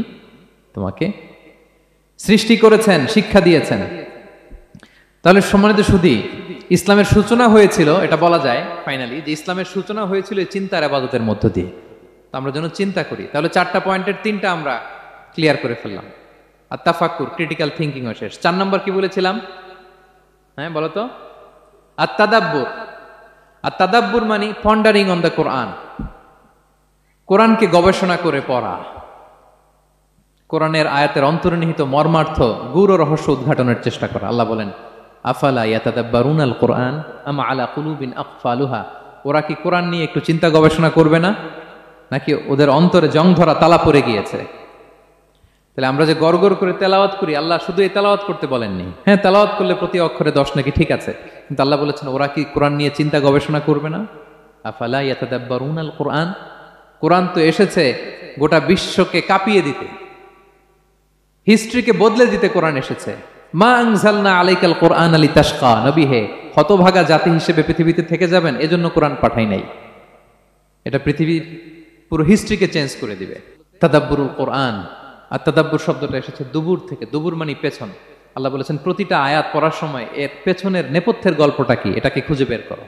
তোমাকে সৃষ্টি করেছেন, শিক্ষা দিয়েছেন। তাহলে সম্মানিত সুধী, ইসলামের সূচনা হয়েছিল, এটা বলা যায় ফাইনালি যে ইসলামের সূচনা হয়েছিল এই চিন্তার ইবাদতের মধ্য দিয়ে। তো আমরা যেন চিন্তা করি। তাহলে 4টা পয়েন্টের 3টা আমরা ক্লিয়ার করে ফেললাম। আর তাফাক্কুর, ক্রিটিক্যাল থিঙ্কিং ও শেষ। 4 নম্বর কি বলেছিলাম? হ্যাঁ বলো তো। আর তাদাব্বুর। আর তাদাব্বুর মানে পন্ডারিং অন দ্য কোরআন, কোরআনকে গবেষণা করে পড়া, কোরআনের আয়াতের অন্তর্নিহিত মর্মার্থ, গূঢ় রহস্য উদ্ঘাটনের চেষ্টা করা। আল্লাহ বলেন আফালা ইয়াতাদাব্বারুনাল কোরআন আম আলা কুলুবিন আকফালুহা, ওরা কি কোরআন নিয়ে একটু চিন্তা গবেষণা করবে না, নাকি ওদের অন্তরে জং ধরা তালা পড়ে গিয়েছে? তাহলে আমরা যে গড়গড় করে তেলাওয়াত করি, আল্লাহ শুধু এই তেলাওয়াত করতে বলেননি। হ্যাঁ, তেলাওয়াত করলে প্রতি অক্ষরে 10 নাকি ঠিক আছে, কিন্তু আল্লাহ বলেছেন ওরা কি কোরআন নিয়ে চিন্তা গবেষণা করবে না? আফালা ইয়াতাদাব্বারুনাল কোরআন, কোরআন তো এসেছে গোটা বিশ্বকে কাঁপিয়ে দিতে, হিস্ট্রিকে বদলে দিতে কোরআন এসেছে। মা আনজালনা আলাইকাল কোরআন লিতাশকা, নবী হে হতভাগা জাতি হিসেবে পৃথিবীতে থেকে যাবেন, এজন্য কোরআন পাঠাই নাই। এটা পৃথিবীর পুরো হিস্ট্রিকে চেঞ্জ করে দিবে। তাদাব্বুরুল কোরআন। আর তাদাব্বুর শব্দটা এসেছে দুবুর থেকে, দুবুর মানে পেছন। আল্লাহ বলেছেন প্রতিটা আয়াত পড়ার সময় এর পেছনের নেপথ্যের গল্পটা কি, এটাকে খুঁজে বের করো।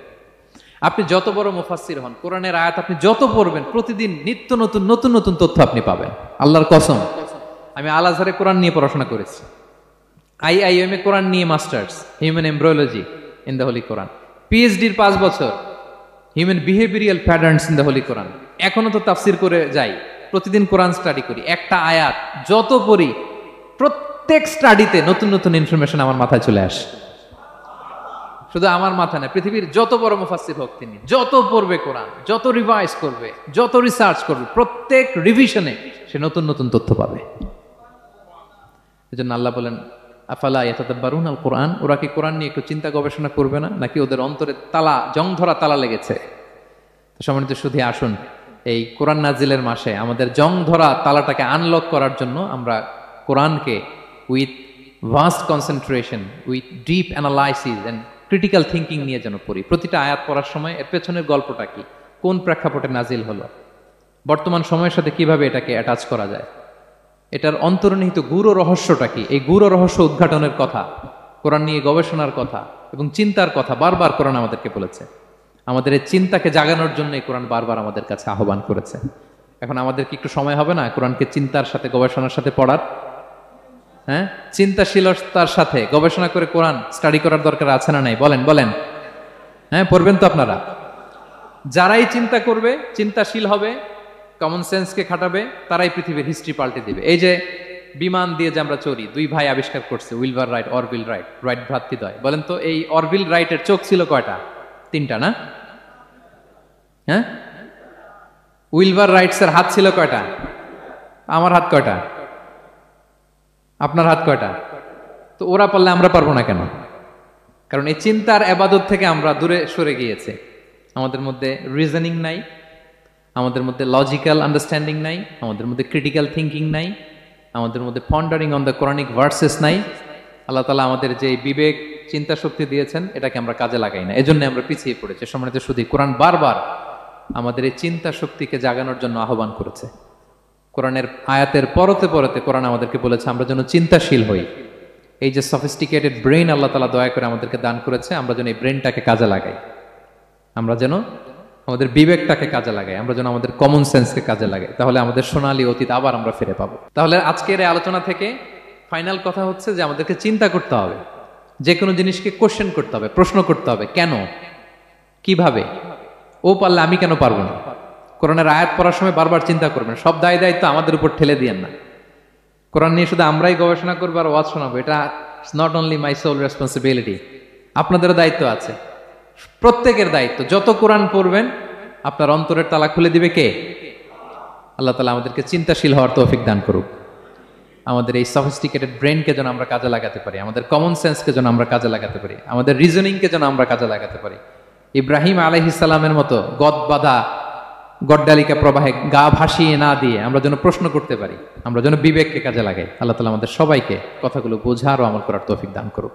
আপনি যত বড় মুফাসসির হন, কোরআনের আয়াত আপনি যত পড়বেন, প্রতিদিন নিত্য নতুন নতুন নতুন তথ্য আপনি পাবেন। আল্লাহর কসম, আমি আল আজহারে কোরআন নিয়ে পড়াশোনা করেছি, IIM এ কোরআন নিয়ে masters, human embryology in the Holy Quran, PhD-র 5 বছর, human behavioural patterns in the Holy Quran. এখনো তো তাফসির করে যাই, প্রতিদিন কোরআন স্টাডি করি। একটা আয়াত যত পড়ি, প্রত্যেক স্টাডিতে নতুন নতুন ইনফরমেশন আমার মাথায় চলে আসে। শুধু আমার মাথা না, পৃথিবীর যত বড় মুফাসসির হোক তিনি, যত পড়বে কোরআন, যত রিভাইজ করবে, যত রিসার্চ করবে, প্রত্যেক রিভিশনে সে নতুন নতুন তথ্য পাবে। এজন্য আল্লাহ বলেন আফালা ইয়াতাদাব্বারুনাল কোরআন, ওরা কি কোরআন নিয়ে একটু চিন্তা গবেষণা করবে না, নাকি ওদের অন্তরে তালা, জং ধরা তালা লেগেছে? তো সম্মানিত সুধী, আসুন এই কোরআন নাজিলের মাসে আমাদের জং ধরা তালাটাকে আনলক করার জন্য আমরা কোরআনকে with vast concentration, with deep analysis and critical thinking নিয়ে যেন পড়ি। প্রতিটা আয়াত পড়ার সময় এর পেছনের গল্পটা কি, কোন প্রেক্ষাপটে নাজিল হলো, বর্তমান সময়ের সাথে কিভাবে এটাকে অ্যাটাচ করা যায়, এটার অন্তর্নিহিত গূঢ় রহস্যটা কি, এই গূঢ় রহস্য উদ্ঘাটনের কথা, কোরআন নিয়ে গবেষণার কথা এবং চিন্তার কথা বারবার কোরআন আমাদেরকে বলেছে। আমাদের এই চিন্তাকে জাগানোর জন্য এই কোরআন বারবার আমাদের কাছে আহ্বান করেছে। এখন আমাদের কি একটু সময় হবে না কোরআনকে চিন্তার সাথে গবেষণার সাথে পড়ার? হ্যাঁ, চিন্তাশীলতার সাথে গবেষণা করে কোরআন স্টাডি করার দরকার আছে না নাই? বলেন বলেন। হ্যাঁ, পড়বেন তো আপনারা। যারাই চিন্তা করবে, চিন্তাশীল হবে, কমন সেন্সকে খাটাবে, তারাই পৃথিবীর হিস্ট্রি পাল্টে দিবে। এই যে বিমান দিয়ে যে আমরা চড়ি, 2 ভাই আবিষ্কার করছে, Wilbur Wright, Orville Wright, Wright ভ্রাতৃদ্বয়। বলেন তো এই অরভিল রাইটের চোখ ছিল কয়টা? 3টা না? হ্যাঁ, উইলবার রাইটসের হাত ছিল কয়টা? আমার হাত কয়টা? আপনার হাত কয়টা? তো ওরা পারলে আমরা পারবো না কেন? কারণ এই চিন্তার ইবাদত থেকে আমরা দূরে সরে গিয়েছে। আমাদের মধ্যে রিজনিং নাই, আমাদের মধ্যে লজিক্যাল আন্ডারস্ট্যান্ডিং নাই, আমাদের মধ্যে ক্রিটিক্যাল থিঙ্কিং নাই, আমাদের মধ্যে পন্ডারিং অন দ্য কোরআনিক ভার্সেস নাই। আল্লাহ তাআলা আমাদের যে বিবেক, চিন্তা শক্তি দিয়েছেন, এটাকে আমরা কাজে লাগাই না, এজন্য আমরা পিছিয়ে পড়েছি। সম্মানিত শুধু কোরআন বারবার আমাদের এই চিন্তা শক্তিকে জাগানোর জন্য আহ্বান করেছে। কোরআনের আয়াতের পরতে পরতে কোরআন আমাদেরকে বলেছে আমরা যেন চিন্তাশীল হই। এই যে সফিস্টিকেটেড ব্রেন আল্লাহ তাআলা দয়া করে আমাদেরকে দান করেছে, আমরা যেন এই ব্রেনটাকে কাজে লাগাই, আমরা যেন আমাদের বিবেকটাকে কাজে লাগাই, আমরা যেন আমাদের কমন সেন্সকে কাজে লাগাই। তাহলে আমাদের সোনালী অতীত আবার আমরা ফিরে পাবো। তাহলে আজকের এই আলোচনা থেকে ফাইনাল কথা হচ্ছে যে আমাদেরকে চিন্তা করতে হবে, যে কোনো জিনিসকে কোশ্চেন করতে হবে, প্রশ্ন করতে হবে, কেন, কিভাবে, ও পারলে আমি কেন পারবো না। কোরআনের আয়াত পড়ার সময় বারবার চিন্তা করবেন, সব দায় দায়িত্ব আমাদের উপর ঠেলে দিয়েন না। কোরআন নিয়ে শুধু আমরাই গবেষণা করবো আর ওয়াজ শোনাবো, এটা not only my sole responsibility, আপনাদেরও দায়িত্ব আছে, প্রত্যেকের দায়িত্ব। যত কোরআন পড়বেন আপনার অন্তরের তালা খুলে দিবে কে? আল্লাহ তাআলা আমাদেরকে চিন্তাশীল হওয়ার তৌফিক দান করুক। আমাদের এই সফিস্টিকেটেড ব্রেনকে যেন আমরা কাজে লাগাতে পারি, আমাদের কমন সেন্সকে যেন আমরা কাজে লাগাতে পারি, আমাদের রিজনিংকে যেন আমরা কাজে লাগাতে পারি। ইব্রাহিম আলাইহিস সালামের মতো গদ বাঁধা গড্ডালিকা প্রবাহে গা ভাসিয়ে না দিয়ে আমরা যেন প্রশ্ন করতে পারি, আমরা যেন বিবেককে কাজে লাগাই। আল্লাহ তাআলা আমাদের সবাইকে কথাগুলো বোঝার ও আমল করার তৌফিক দান করুক।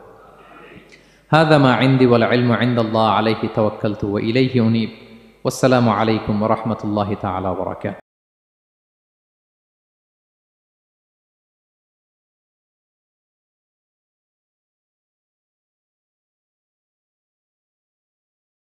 হাযা মা ইনদি ওয়াল ইলমু ইনদাল্লাহ আলাইহি তাওয়াক্কালতু ওয়া ইলাইহি উনীব। ওয়াসসালামু আলাইকুম ওয়া রাহমাতুল্লাহি তাআলা ওয়া বারাকাতুহু।